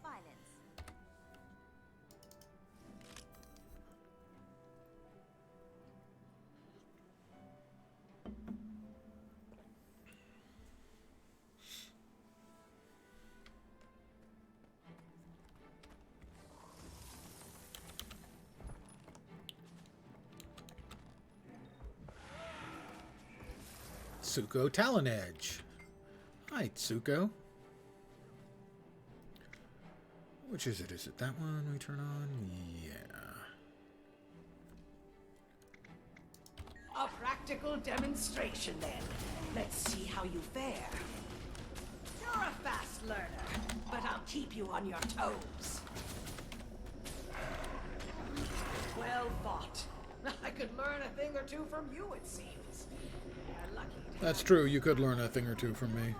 Tsuko Talon Edge. Hi, Tsuko. Which is it? Is it that one we turn on? Yeah. A practical demonstration, then. Let's see how you fare. You're a fast learner, but I'll keep you on your toes. Well fought. I could learn a thing or two from you, it seems. You're lucky. That's true. You could learn a thing or two from me.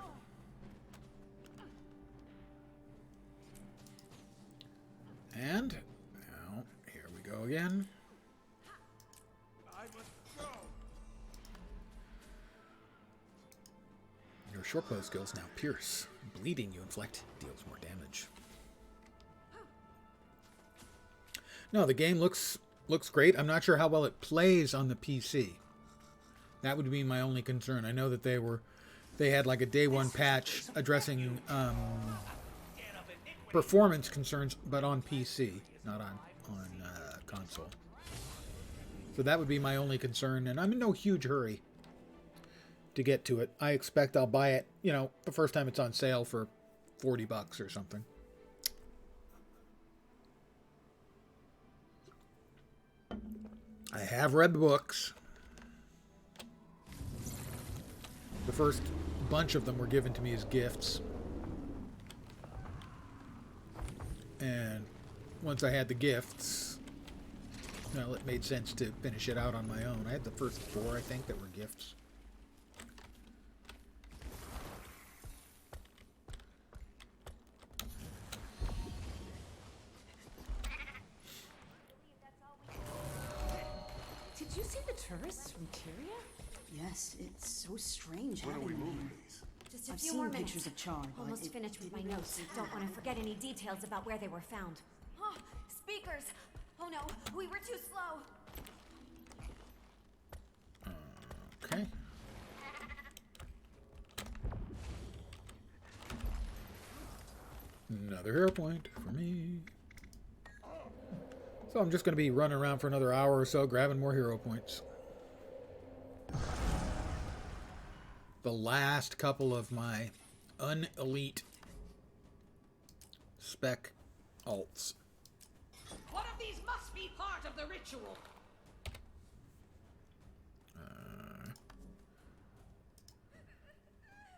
And now, here we go again. I must go. Your short bow skills now pierce. Bleeding you inflict deals more damage. No, the game looks great. I'm not sure how well it plays on the PC. That would be my only concern. I know that they had like a day one patch addressing performance concerns, but on PC, not on console. So that would be my only concern, and I'm in no huge hurry to get to it. I expect I'll buy it, you know, the first time it's on sale for $40 or something. I have read the books. The first bunch of them were given to me as gifts. And once I had the gifts, well, it made sense to finish it out on my own. I had the first 4, I think, that were gifts. Did you see the tourists from Tyria? Yes, it's so strange When are having we them moving here. these? Just a I've few seen more minutes. pictures of Char, but Almost it finished with my didn't notes. really Don't want to happen. forget any details about where they were found. Oh, speakers! Oh no, we were too slow. Okay. Another hero point for me. So I'm just going to be running around for another hour or so, grabbing more hero points. The last couple of my unelite spec alts. One of these must be part of the ritual.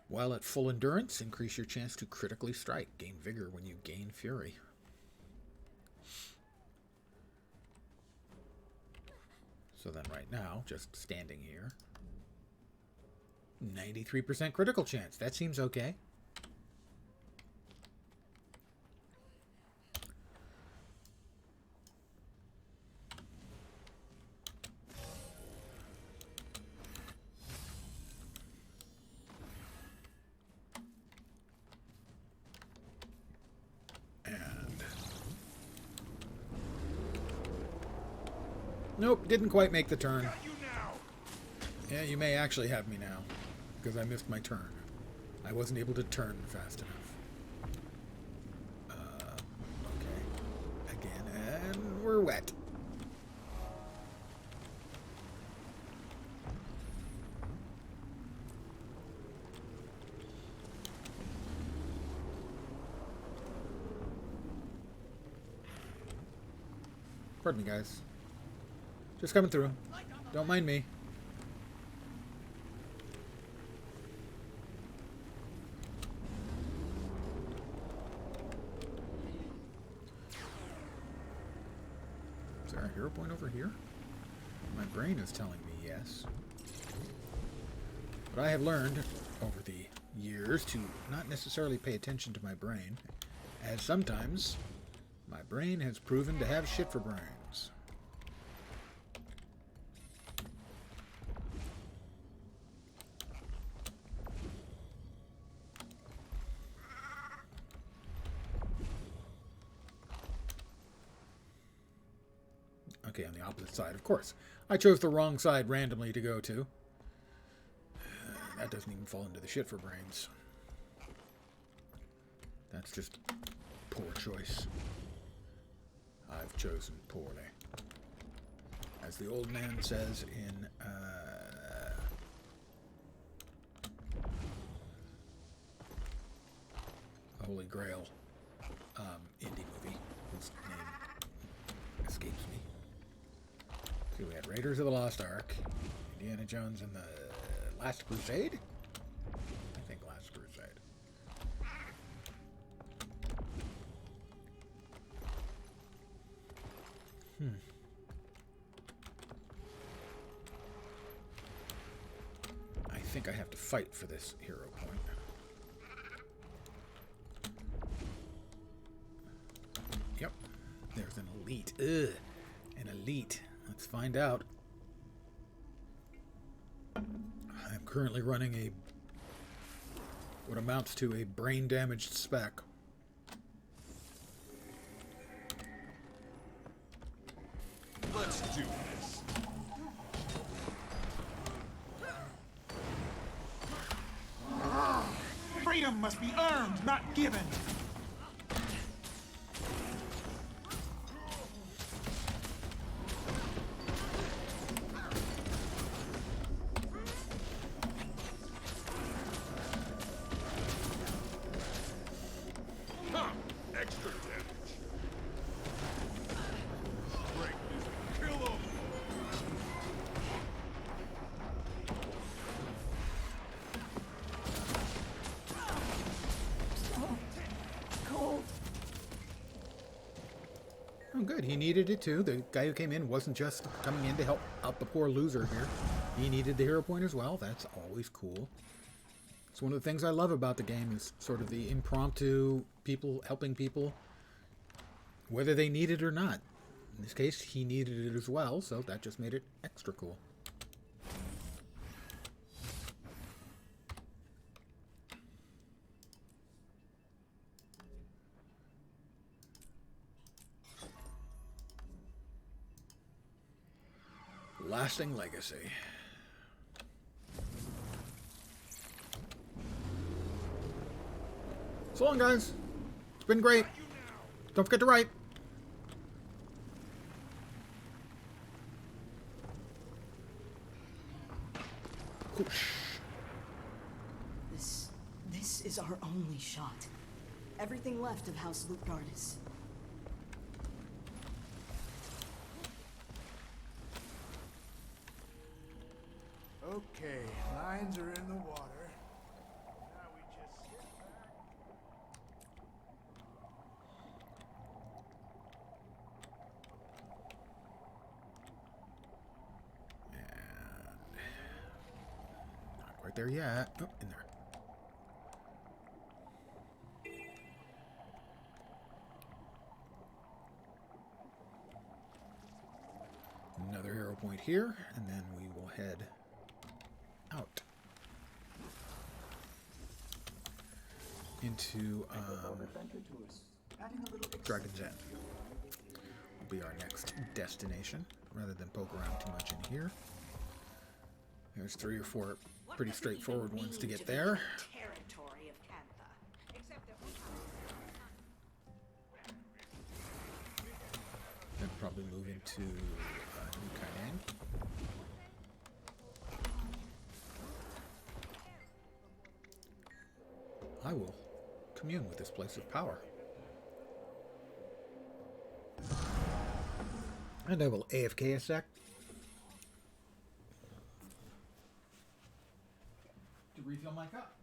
While at full endurance, increase your chance to critically strike. Gain vigor when you gain fury. So then right now, just standing here, 93% critical chance. That seems okay. Nope, didn't quite make the turn. Yeah, you may actually have me now, because I missed my turn. I wasn't able to turn fast enough. and we're wet. Pardon me, guys. Just coming through. Don't mind me. Is there a hero point over here? My brain is telling me yes. But I have learned over the years to not necessarily pay attention to my brain, as sometimes my brain has proven to have shit for brains. Okay, on the opposite side, of course. I chose the wrong side randomly to go to. That doesn't even fall into the shit for brains. That's just poor choice. I've chosen poorly. As the old man says in Holy Grail indie movie, whose name escapes me. See, we had Raiders of the Lost Ark, Indiana Jones and the Last Crusade? I think Last Crusade. I think I have to fight for this hero point. Yep. There's an elite. Ugh. An elite. Let's find out. I'm currently running a what amounts to a brain damaged spec. Let's do this. Freedom must be earned, not given. Ha! Extra damage. Break this. Kill him. Oh, good. He needed it too. The guy who came in wasn't just coming in to help out the poor loser here. He needed the hero point as well. That's always cool. It's one of the things I love about the game is sort of the impromptu people helping people, whether they need it or not. In this case, he needed it as well, so that just made it extra cool. Lasting legacy. So long, guys. It's been great. Don't forget to write. Whoosh. This is our only shot. Everything left of House Lutgardis. Okay, lines are in the water. Now we just sit back. Not quite there yet. Oh, in there. Another hero point here, and then we will head out into Dragon's End. Will be our next destination, rather than poke around too much in here. There's 3 or 4 pretty straightforward ones to get there. Territory of Cantha. Except that we Then probably move into New Kaidang. I will commune with this place of power. And I will AFK a sec. To refill my cup.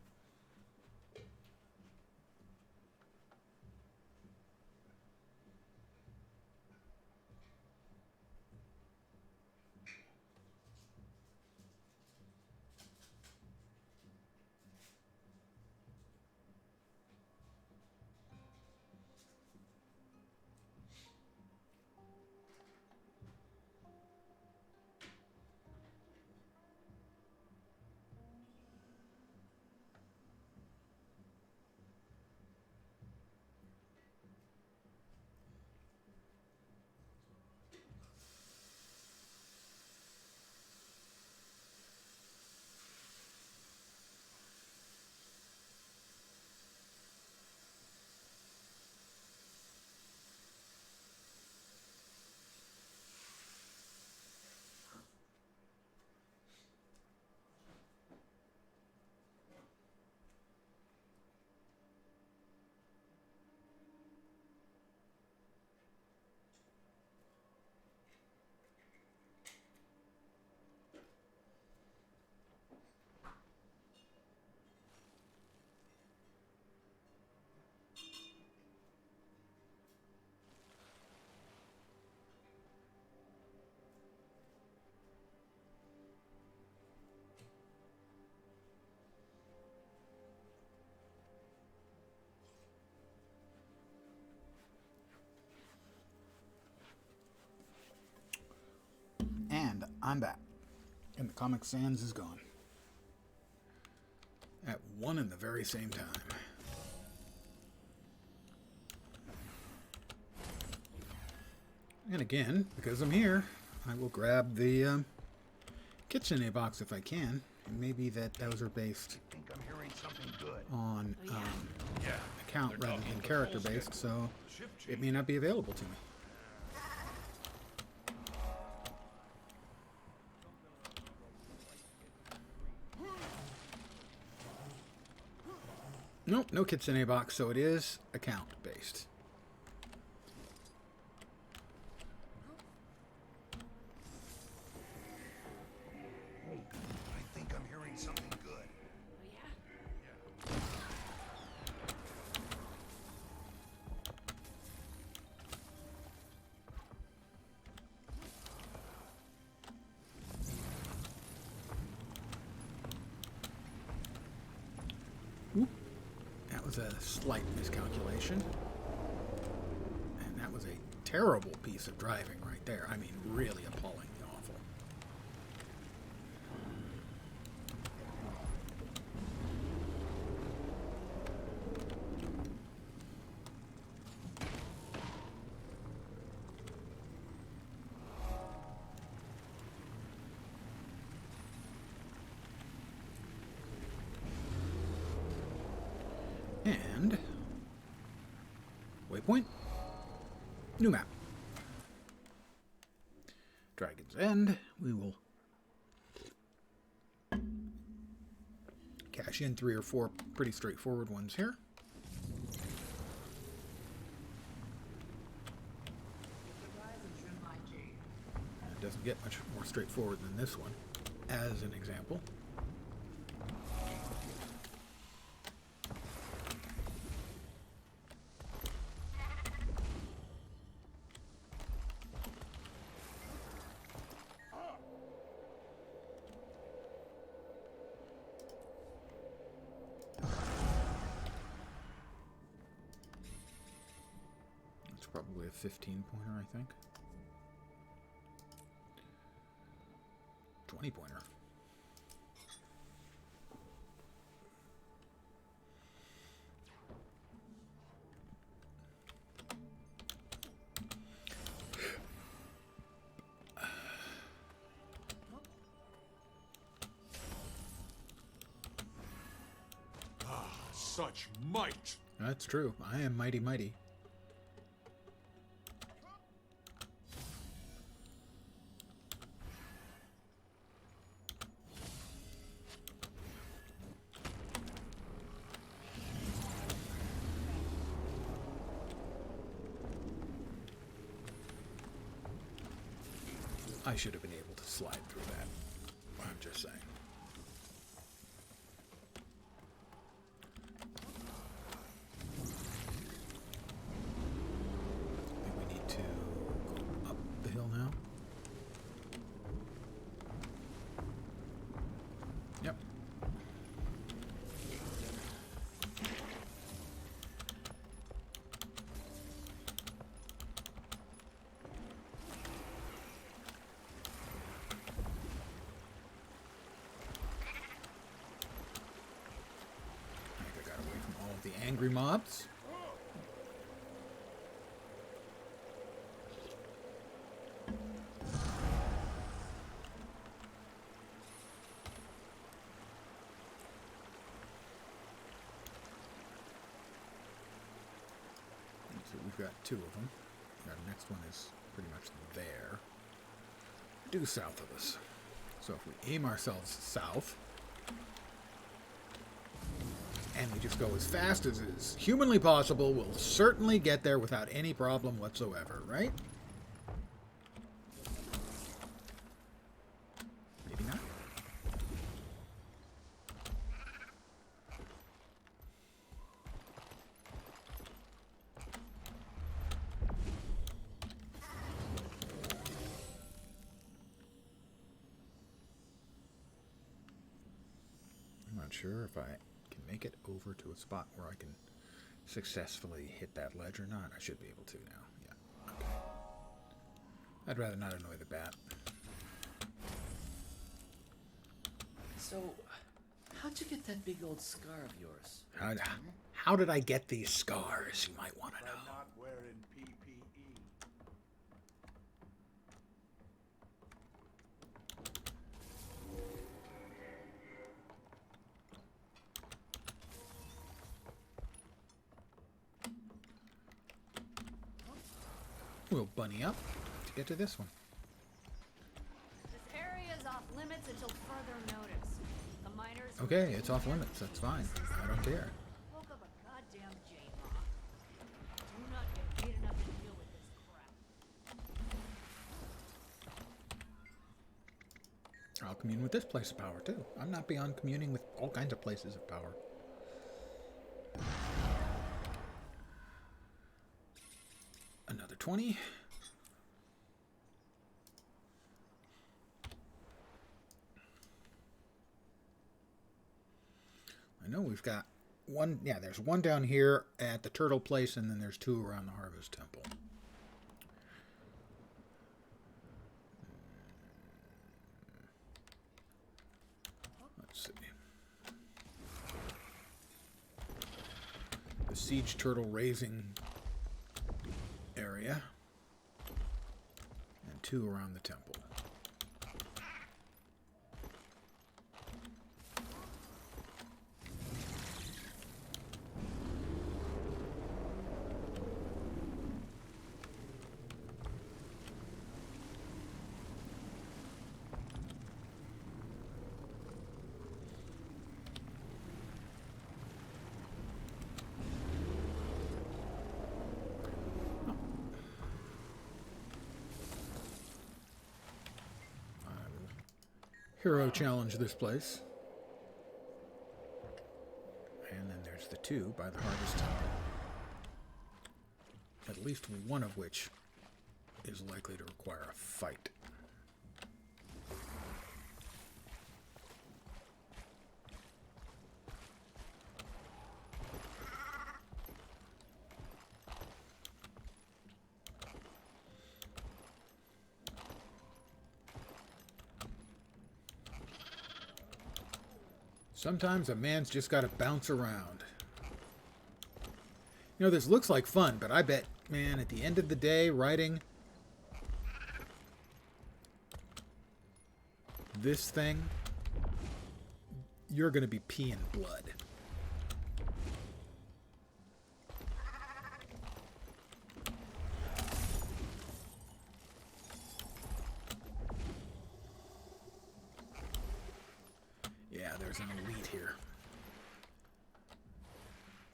And I'm back. And the Comic Sans is gone. At one and the very same time. And again, because I'm here, I will grab the KitchenAid box if I can. And maybe those are based on account rather than character based, so it may not be available to me. Nope, no KitchenAid box, so it is account based. I think I'm hearing something good. Oop. That was a slight miscalculation. And that was a terrible piece of driving right there. I mean, really appallingly awful. And waypoint, new map. Dragon's End. We will cash in 3 or 4 pretty straightforward ones here. It doesn't get much more straightforward than this one, as an example. Probably a 15-pointer, I think. 20-pointer. Such might! That's true. I am mighty mighty. I should have been able to slide through that. I'm just saying. I think we need to go up the hill now. Yep. The angry mobs. So we've got two of them. The next one is pretty much there, due south of us. So if we aim ourselves south, and we just go as fast as is humanly possible, we'll certainly get there without any problem whatsoever, right? Maybe not. I'm not sure if I can make it over to a spot where I can successfully hit that ledge or not. I should be able to now. Yeah. Okay. I'd rather not annoy the bat. So, how'd you get that big old scar of yours? How did I get these scars, you might want to know? By not wearing PPE. We'll bunny up to get to this one. This area is off limits until further notice. The miners. Okay, it's off limits. That's fine. I don't care. Woke up a goddamn J-mob. Do not get paid enough to deal with this crap. I'll commune with this place of power too. I'm not beyond communing with all kinds of places of power. Another 20. I know we've got one. Yeah, there's one down here at the turtle place, and then there's two around the Harvest Temple. Let's see. The siege turtle raising area, and two around the temple. Hero challenge this place. And then there's the two by the Harvest Temple. At least one of which is likely to require a fight. Sometimes a man's just got to bounce around. You know, this looks like fun, but I bet, man, at the end of the day, writing this thing, you're going to be peeing blood. Yeah, there's an elite here.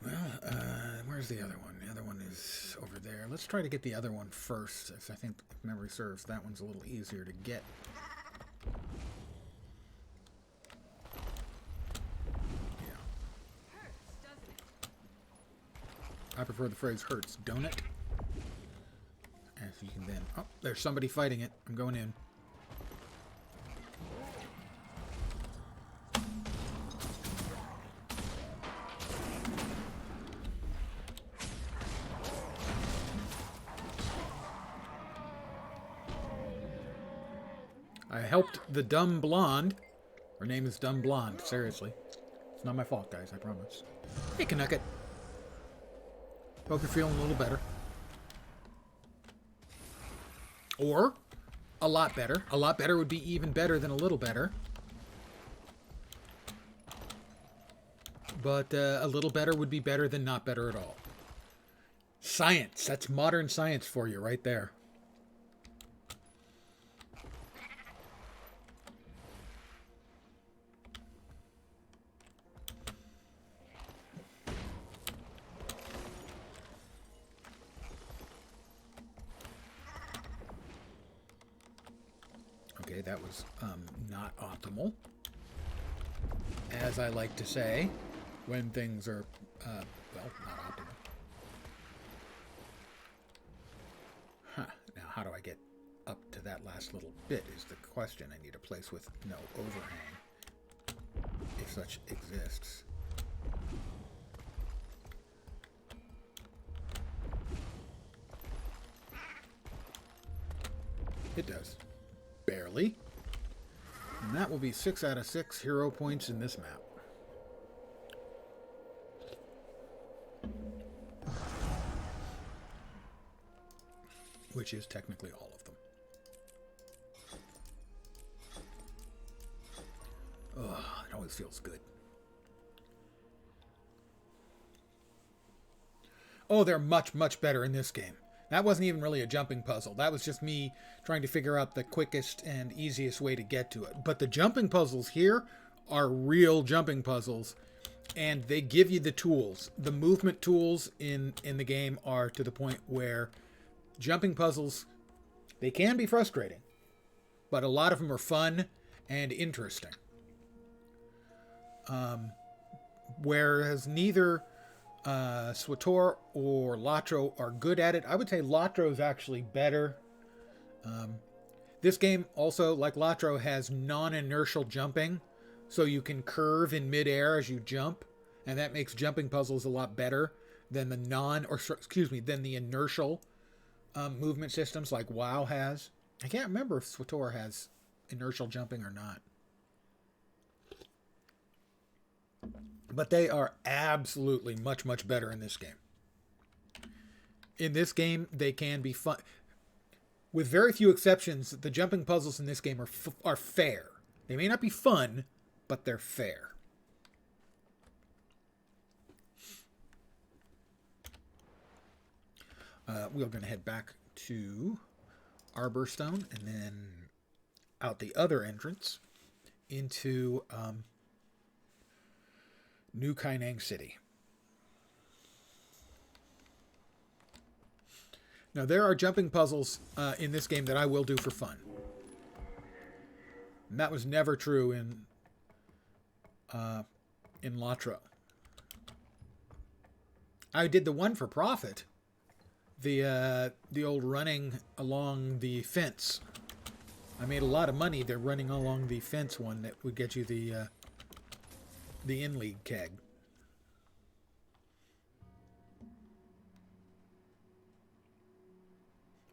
Well, Where's the other one? The other one is over there. Let's try to get the other one first, as I think, if memory serves, that one's a little easier to get. Yeah. Hurts, doesn't it? I prefer the phrase hurts, don't it? As you can then... Oh, there's somebody fighting it. I'm going in. I helped the dumb blonde. Her name is Dumb Blonde, seriously. It's not my fault, guys, I promise. Hey, Canucket. Hope you're feeling a little better. Or, a lot better. A lot better would be even better than a little better. But a little better would be better than not better at all. Science. That's modern science for you right there. Okay, that was not optimal. As I like to say, when things are, well, not optimal. Huh. Now, how do I get up to that last little bit is the question. I need a place with no overhang, if such exists. It does. Barely. And that will be 6 out of 6 hero points in this map. Which is technically all of them. Ugh, it always feels good. Oh, they're much, much better in this game. That wasn't even really a jumping puzzle. That was just me trying to figure out the quickest and easiest way to get to it. But the jumping puzzles here are real jumping puzzles, and they give you the tools. The movement tools in the game are to the point where jumping puzzles, they can be frustrating, but a lot of them are fun and interesting. Whereas neither Swator or Latro are good at it. I would say Latro is actually better. This game also, like Latro, has non-inertial jumping, so you can curve in midair as you jump, and that makes jumping puzzles a lot better than than the inertial movement systems like WoW has. I can't remember if Swator has inertial jumping or not. But they are absolutely much, much better in this game. In this game, they can be fun. With very few exceptions, the jumping puzzles in this game are fair. They may not be fun, but they're fair. We're going to head back to Arborstone and then out the other entrance into New Kainang City. Now, there are jumping puzzles in this game that I will do for fun. And that was never true in Latro. I did the one for profit. The old running along the fence. I made a lot of money there running along the fence one that would get you the in-league keg.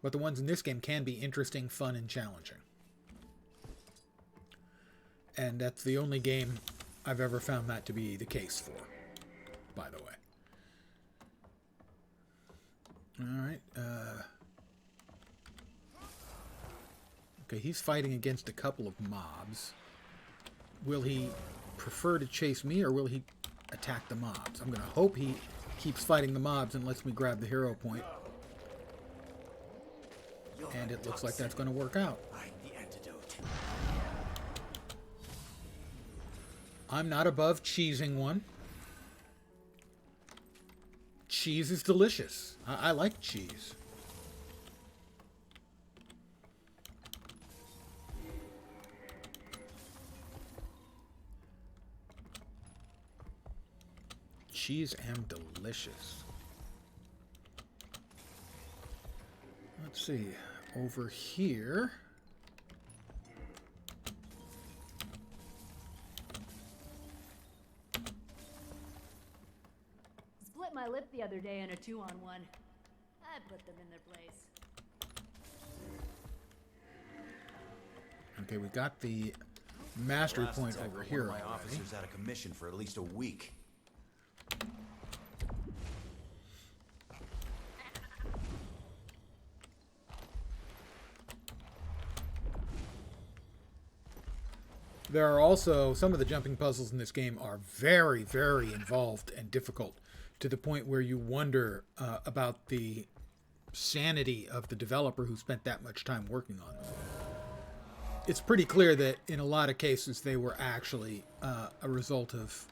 But the ones in this game can be interesting, fun, and challenging. And that's the only game I've ever found that to be the case for, by the way. Alright, okay, he's fighting against a couple of mobs. Will he prefer to chase me, or will he attack the mobs? I'm going to hope he keeps fighting the mobs and lets me grab the hero point. And it looks like that's going to work out. I'm not above cheesing one. cheese is delicious. I like cheese. Cheese am delicious. Let's see. Over here. Split my lip the other day in a 2-on-1. I put them in their place. Okay, we got the mastery Last point attack over put here one of my already. officers out of commission for at least a week. There are also, some of the jumping puzzles in this game are very, very involved and difficult, to the point where you wonder about the sanity of the developer who spent that much time working on them. It's pretty clear that in a lot of cases they were actually a result of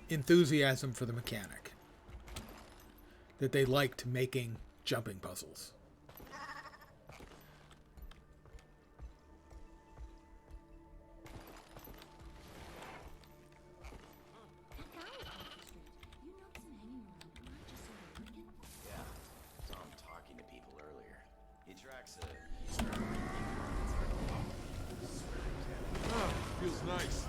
enthusiasm for the mechanic. That they liked making jumping puzzles. Yeah, saw him talking to people earlier. He tracks a... Feels nice.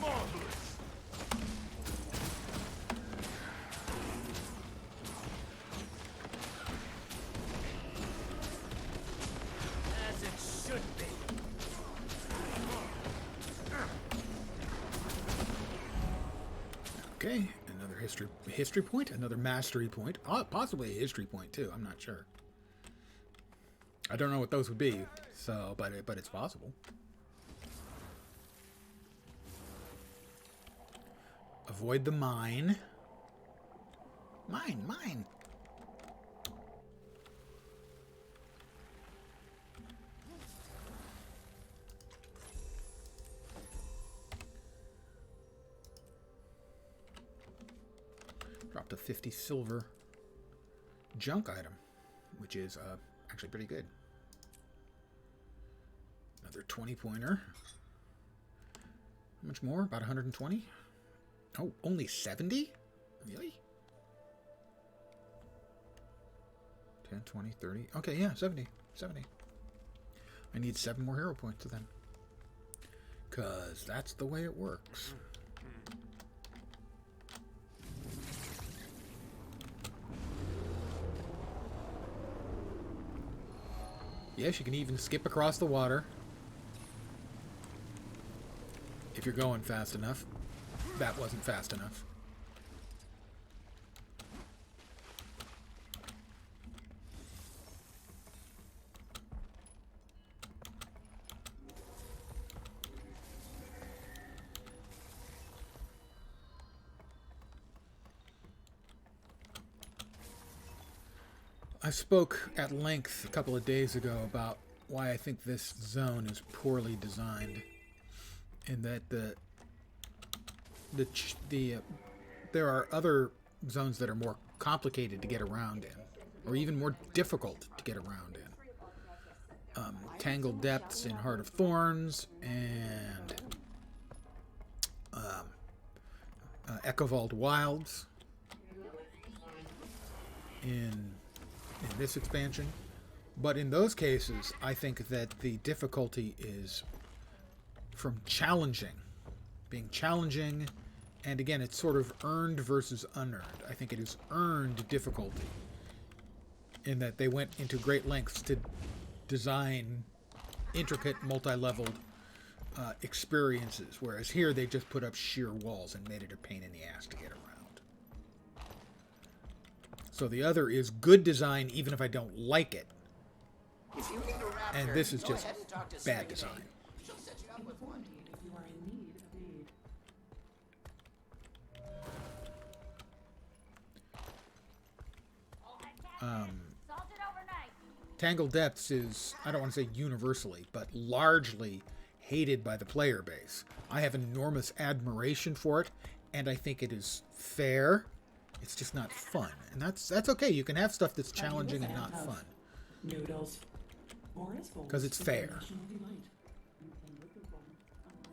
Marvelous. As it should be. Okay, another history point, another mastery point, possibly a history point too. I'm not sure. I don't know what those would be, so but it's possible. Avoid the mine. Mine. Dropped a 50 silver junk item, which is actually pretty good. Another 20-pointer. How much more? About 120? Oh, only 70? Really? 10, 20, 30. Okay, yeah, 70. 70. I need 7 more hero points then. Because that's the way it works. Yes, you can even skip across the water. If you're going fast enough. That wasn't fast enough. I spoke at length a couple of days ago about why I think this zone is poorly designed, and that there are other zones that are more complicated to get around in, or even more difficult to get around in. Tangled Depths in Heart of Thorns, and Echovald Wilds in this expansion. But in those cases, I think that the difficulty is from being challenging, and again, it's sort of earned versus unearned. I think it is earned difficulty in that they went into great lengths to design intricate, multi-leveled experiences, whereas here they just put up sheer walls and made it a pain in the ass to get around. So the other is good design, even if I don't like it. If you need a raptor, And this is go just ahead and talk to bad Serenity. design. She'll set you up with one. Tangled Depths is, I don't want to say universally, but largely hated by the player base. I have enormous admiration for it, and I think it is fair. It's just not fun, and that's okay. You can have stuff that's challenging and not fun. Noodles. Because it's fair.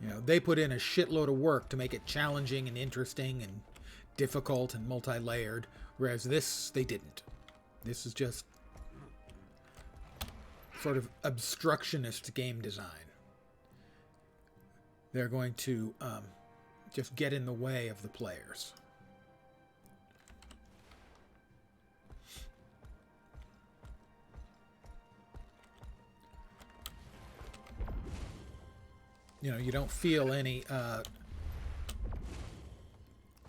You know, they put in a shitload of work to make it challenging and interesting and difficult and multi-layered, whereas this, they didn't. This is just sort of obstructionist game design. They're going to just get in the way of the players. You know, you don't feel any,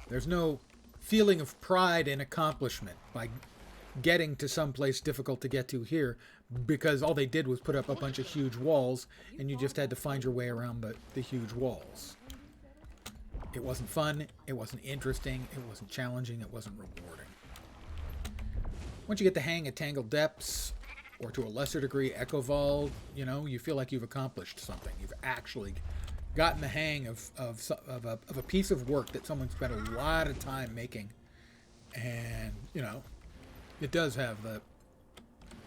there's no feeling of pride and accomplishment by getting to someplace difficult to get to here, because all they did was put up a bunch of huge walls, and you just had to find your way around the huge walls. It wasn't fun, it wasn't interesting, it wasn't challenging, it wasn't rewarding. Once you get the hang of Tangled Depths, or to a lesser degree Echo Vault, you know, you feel like you've accomplished something. You've actually gotten the hang of a piece of work that someone spent a lot of time making. And, you know, it does have the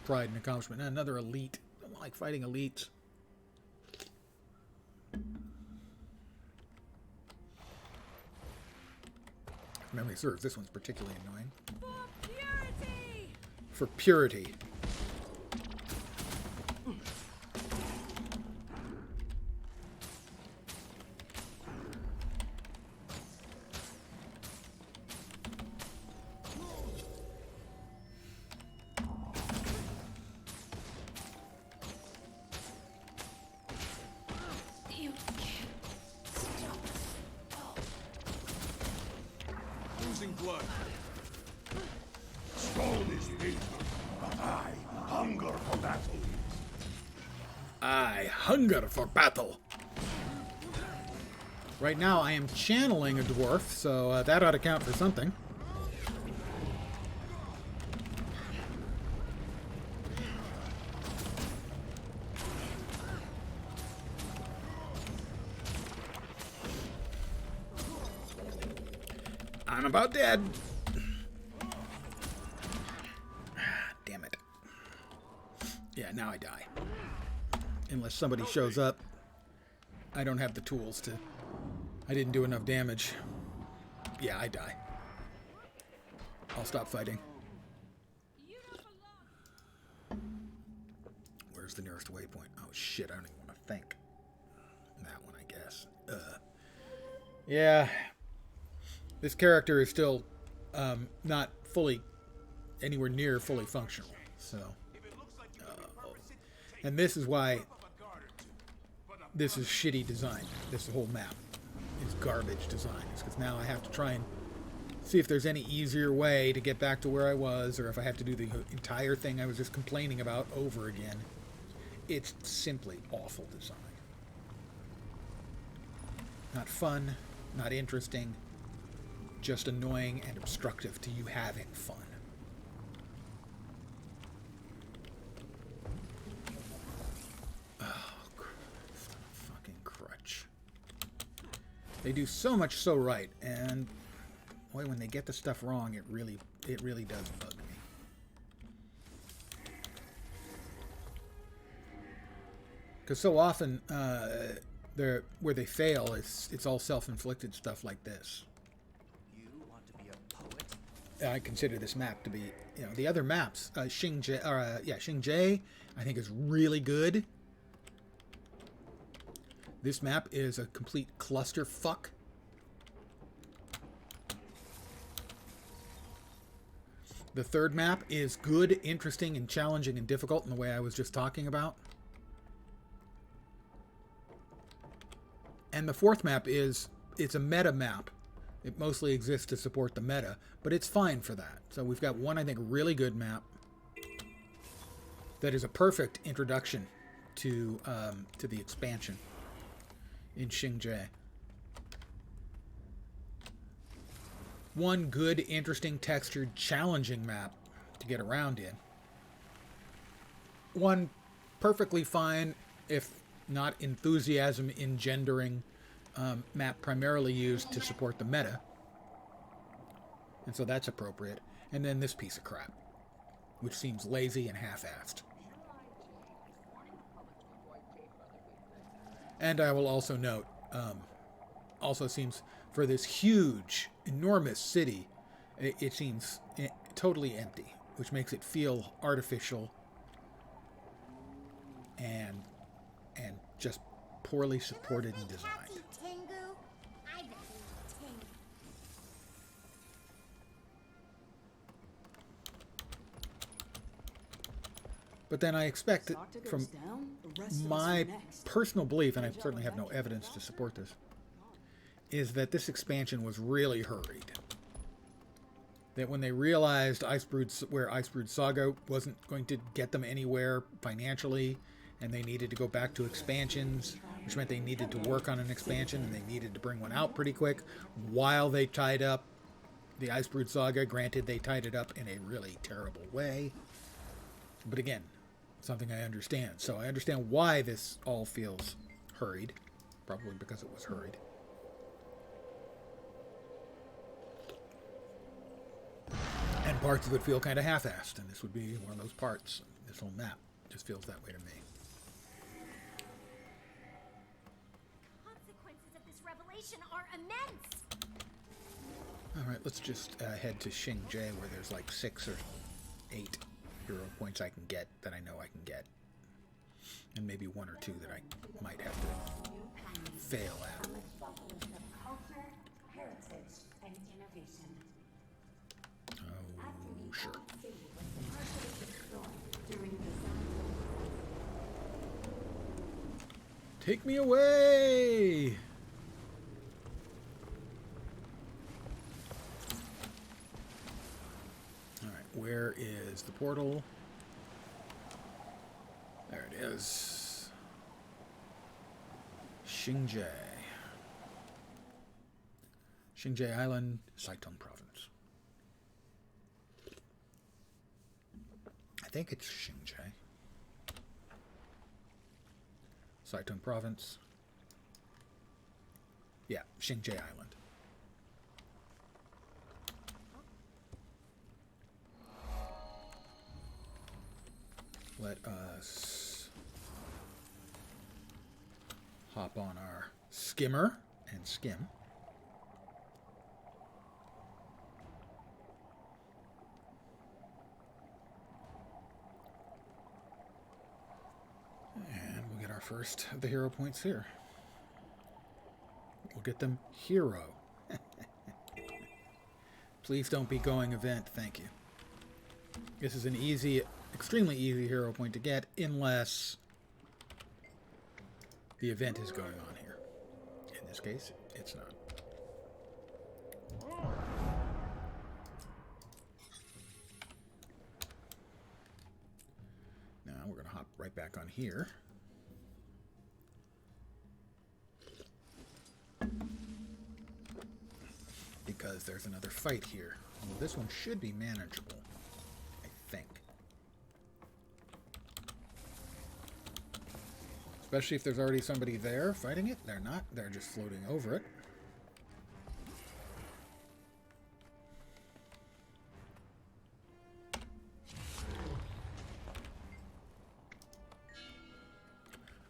pride and accomplishment. Another elite. I don't like fighting elites. If memory serves, this one's particularly annoying. For purity. Blood. Stone is painful, but I hunger for battle. I hunger for battle. Right now I am channeling a dwarf, so that ought to count for something. I'm about dead. Damn it. Yeah, now I die. Unless somebody shows up. I don't have the tools to... I didn't do enough damage. Yeah, I die. I'll stop fighting. Where's the nearest waypoint? Oh shit, I don't even want to think. That one, I guess. Yeah. This character is still not fully, anywhere near fully functional. So, and this is why this is shitty design. This whole map is garbage design. It's because now I have to try and see if there's any easier way to get back to where I was, or if I have to do the entire thing I was just complaining about over again. It's simply awful design. Not fun, not interesting. Just annoying and obstructive to you having fun. Oh, Christ. Fucking crutch. They do so much so right, and boy, when they get the stuff wrong, it really does bug me. Because so often, where they fail, it's all self-inflicted stuff like this. I consider this map to be, you know, the other maps, Xingje, I think is really good. This map is a complete clusterfuck. The third map is good, interesting, and challenging and difficult in the way I was just talking about. And the fourth map it's a meta map. It mostly exists to support the meta, but it's fine for that. So we've got one, I think, really good map that is a perfect introduction to the expansion in Xingje. One good, interesting, textured, challenging map to get around in. one perfectly fine, if not enthusiasm engendering map primarily used to support the meta. And so that's appropriate. And then this piece of crap, which seems lazy and half-assed. And I will also note, also seems for this huge, enormous city, it seems totally empty, which makes it feel artificial and just poorly supported and designed. But then I expect that from my personal belief, and I certainly have no evidence to support this, is that this expansion was really hurried. That when they realized where Icebrood Saga wasn't going to get them anywhere financially, and they needed to go back to expansions, which meant they needed to work on an expansion, and they needed to bring one out pretty quick, while they tied up the Icebrood Saga. Granted, they tied it up in a really terrible way. But again, something I understand. So I understand why this all feels hurried. Probably because it was hurried. And parts of it feel kind of half-assed, and this would be one of those parts. This whole map just feels that way to me. Consequences of this revelation are immense. All right, let's just head to Xingjie, where there's like 6 or 8 hero points I can get that I know I can get, and maybe 1 or 2 that I might have to fail at. Oh, sure. Take me away! Alright, where is the portal? There it is. Xingjie. Xingjie Island, Saitung Province. I think it's Xingjie. Saitung Province. Yeah, Xingjie Island. Let us hop on our skimmer and skim. And we'll get our first of the hero points here. We'll get them hero. Please don't be going event, thank you. This is an easy, extremely easy hero point to get, unless the event is going on here. In this case, it's not. Now we're going to hop right back on here. Because there's another fight here. Well, this one should be manageable, I think. Especially if there's already somebody there fighting it. They're not. They're just floating over it.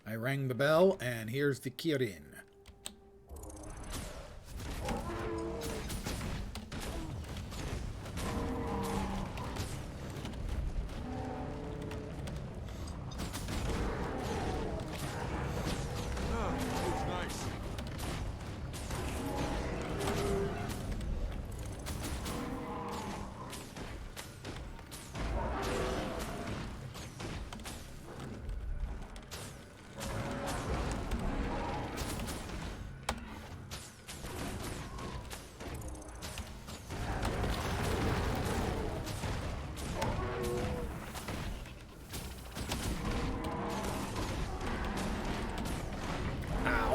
I rang the bell, and here's the Kirin.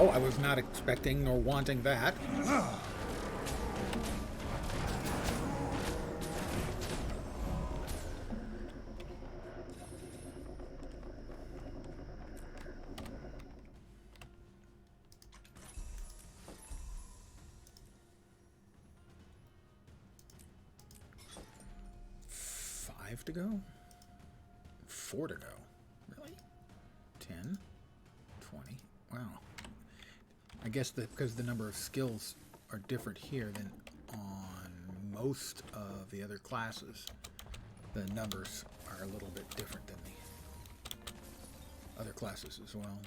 I was not expecting nor wanting that. 5 to go? 4 to go. Really? 10? 20? Wow. I guess because the number of skills are different here than on most of the other classes, the numbers are a little bit different than the other classes as well.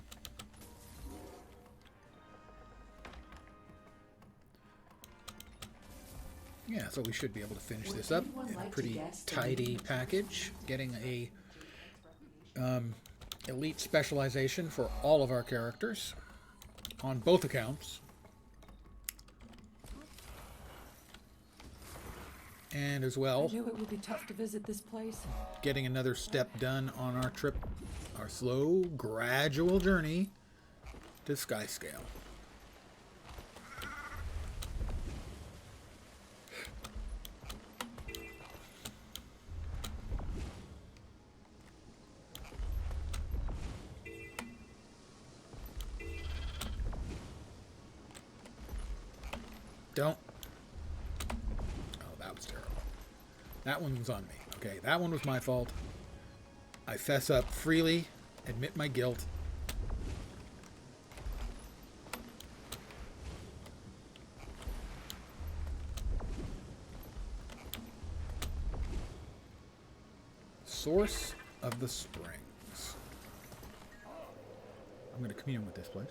Yeah, so we should be able to finish this up in a pretty tidy package, getting a elite specialization for all of our characters on both accounts. And as well, I knew it would be tough to visit this place. Getting another step done on our trip, our slow, gradual journey to skyscale. Don't. Oh, that was terrible. That one was on me. Okay, that one was my fault. I fess up freely, admit my guilt. Source of the springs. I'm going to commune with this place.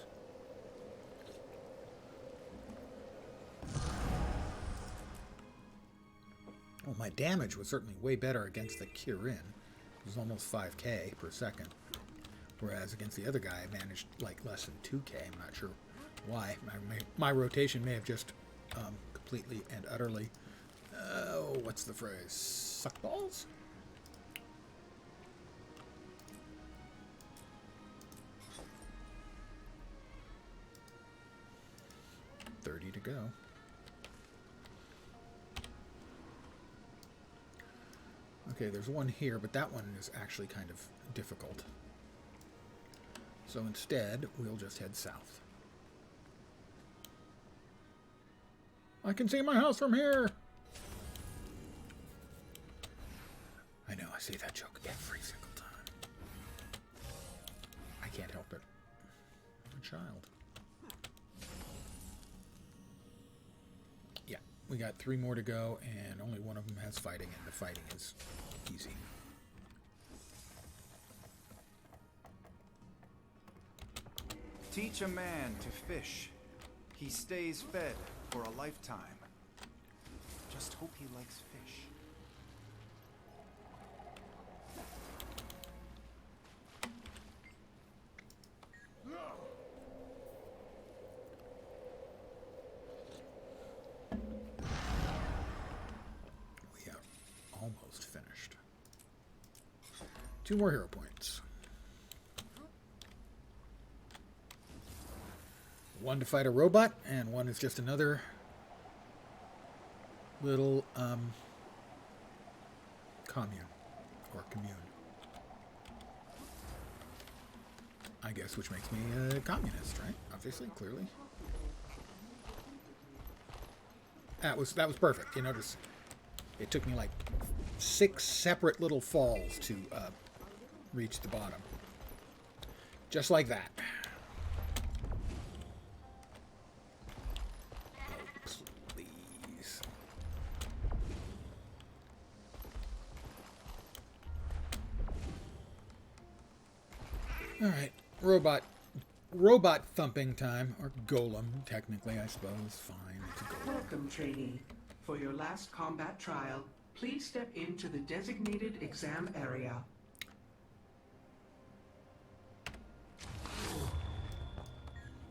Well, my damage was certainly way better against the Kirin. It was almost 5k per second. Whereas against the other guy, I managed like less than 2k. I'm not sure why. My rotation may have just completely and utterly, what's the phrase? Suck balls? $30 to go. Okay, there's one here, but that one is actually kind of difficult. So instead, we'll just head south. I can see my house from here! I know, I say that joke every single time. I can't help it. I'm a child. Yeah, we got 3 more to go, and only one of them has fighting, and the fighting is easy. Teach a man to fish. He stays fed for a lifetime. Just hope he likes fish. We are almost finished. 2 more hero points. 1 to fight a robot, and 1 is just another little commune, or commune, I guess, which makes me a communist, right? Obviously, clearly. That was perfect. You notice it took me like 6 separate little falls to reach the bottom. Just like that. Alright, robot thumping time, or golem, technically, I suppose. Fine, it's a golem. Welcome, trainee. For your last combat trial, please step into the designated exam area.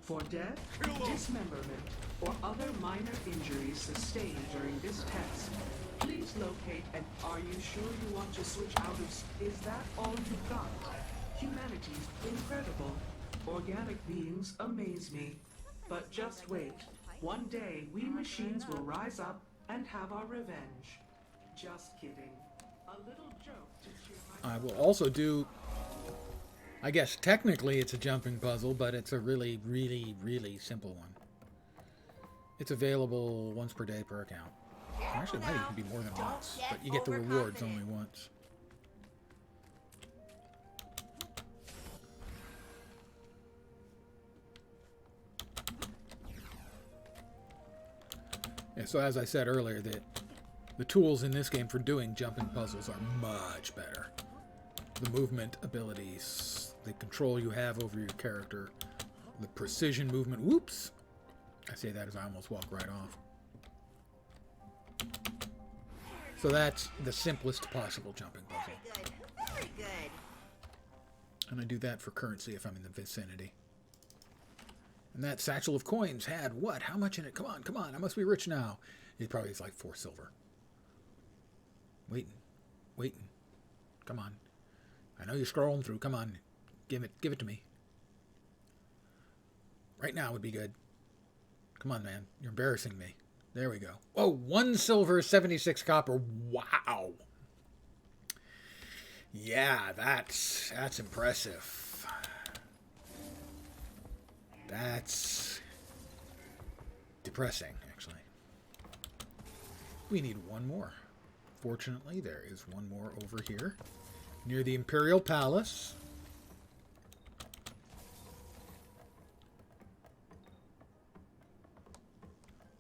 For death, dismemberment, or other minor injuries sustained during this test, please locate and are you sure you want to switch out of... Is that all you've got? Humanity's incredible. Organic beings amaze me. But just wait. One day, we machines will rise up and have our revenge. Just kidding. A little joke to cheer my... I will also do... I guess technically it's a jumping puzzle, but it's a really, really, really simple one. It's available once per day per account. Actually, it might even be more than once, but you get the rewards only once. Yeah, so as I said earlier, the tools in this game for doing jumping puzzles are much better. The movement abilities, the control you have over your character, the precision movement. Whoops! I say that as I almost walk right off. So that's the simplest possible jumping puzzle. Very good. Very good. And I do that for currency if I'm in the vicinity. And that satchel of coins had what? How much in it? Come on, come on. I must be rich now. It probably is like 4 silver. Waiting. Waiting. Come on. I know you're scrolling through. Come on. Give it to me. Right now would be good. Come on, man. You're embarrassing me. There we go. Oh, 1 silver, 76 copper. Wow. Yeah, that's impressive. That's depressing, actually. We need one more. Fortunately, there is one more over here near the Imperial Palace.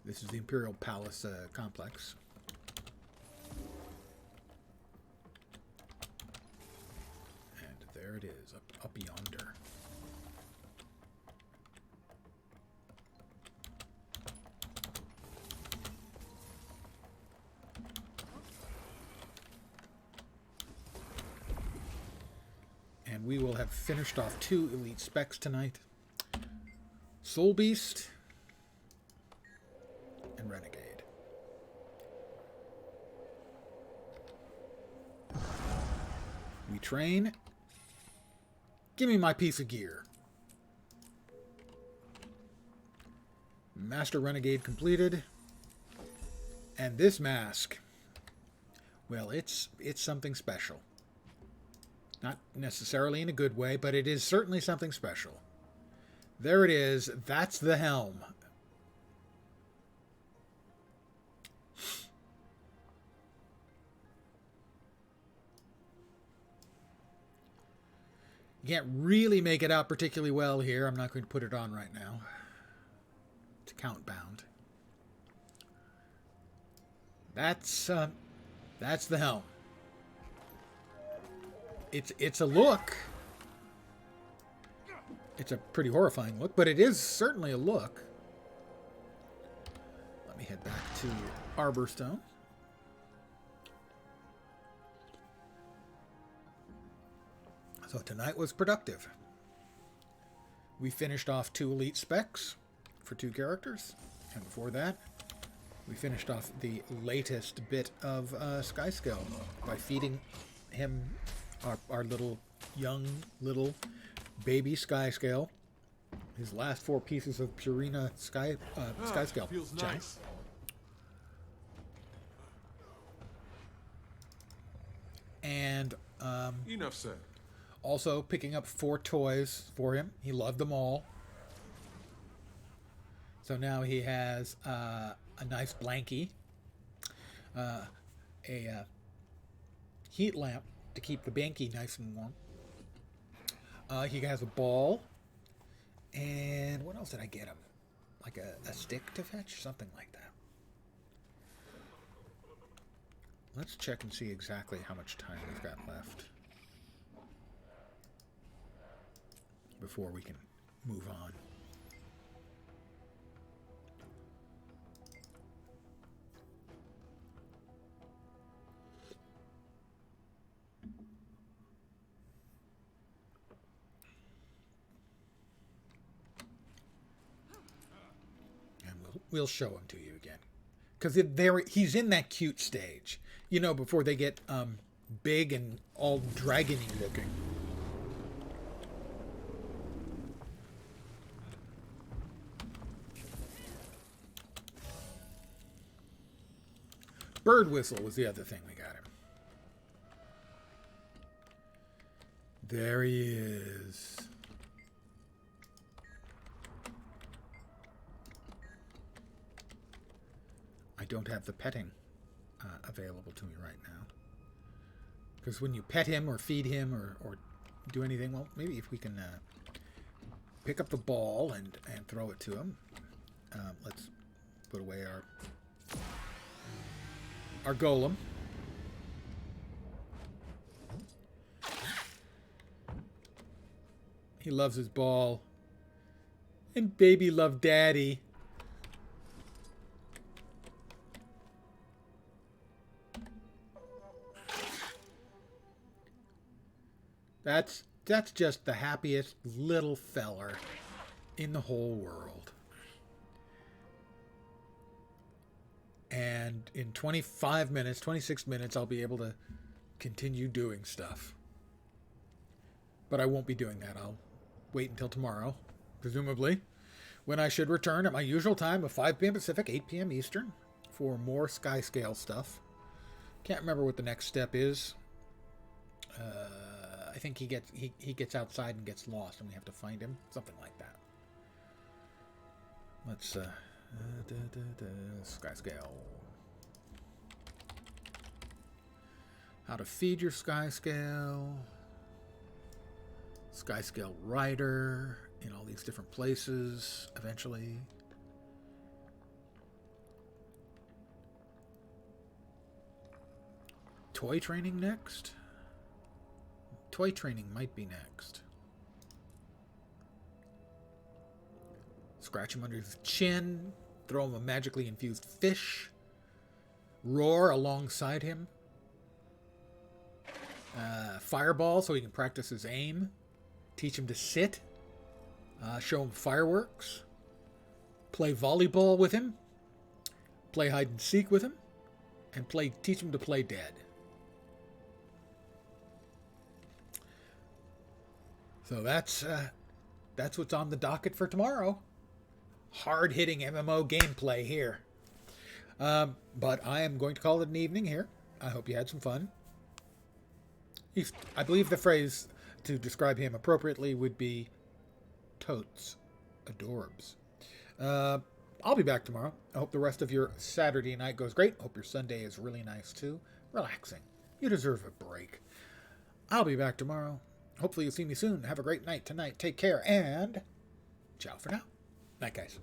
This is the Imperial Palace complex. And there it is, up yonder. And we will have finished off 2 elite specs tonight. Soul Beast and Renegade. We train. Give me my piece of gear. Master Renegade completed. And this mask, well, it's something special. Not necessarily in a good way, but it is certainly something special. There it is. That's the helm. You can't really make it out particularly well here. I'm not going to put it on right now. It's count bound. That's the helm. It's a look. It's a pretty horrifying look, but it is certainly a look. Let me head back to Arborstone. So tonight was productive. We finished off 2 elite specs for 2 characters. And before that, we finished off the latest bit of skyscale by feeding him our young little baby skyscale. His last 4 pieces of Purina skyscale. Feels nice. And Enough said. Also picking up 4 toys for him. He loved them all. So now he has a nice blankie, a heat lamp to keep the blankie nice and warm. He has a ball. And what else did I get him? Like a stick to fetch? Something like that. Let's check and see exactly how much time we've got left before we can move on. And we'll show him to you again. Because he's in that cute stage. You know, before they get big and all dragony looking. Bird whistle was the other thing we got him. There he is. I don't have the petting available to me right now. Because when you pet him or feed him or do anything, well, maybe if we can pick up the ball and throw it to him. Let's put away our our golem. He loves his ball. And baby loved daddy. That's just the happiest little feller in the whole world. And in 25 minutes, 26 minutes, I'll be able to continue doing stuff. But I won't be doing that. I'll wait until tomorrow, presumably, when I should return at my usual time of 5 p.m. Pacific, 8 p.m. Eastern, for more skyscale stuff. Can't remember what the next step is. I think he gets outside and gets lost, and we have to find him. Something like that. Let's skyscale. How to feed your skyscale. Skyscale rider in all these different places eventually. Toy training next? Toy training might be next. Scratch him under his chin. Throw him a magically infused fish. Roar alongside him. Fireball so he can practice his aim. Teach him to sit. Show him fireworks. Play volleyball with him. Play hide and seek with him. And teach him to play dead. So that's what's on the docket for tomorrow. Hard-hitting MMO gameplay here. But I am going to call it an evening here. I hope you had some fun. I believe the phrase to describe him appropriately would be totes. Adorbs. I'll be back tomorrow. I hope the rest of your Saturday night goes great. Hope your Sunday is really nice too. Relaxing. You deserve a break. I'll be back tomorrow. Hopefully you'll see me soon. Have a great night tonight. Take care and ciao for now. Night, guys.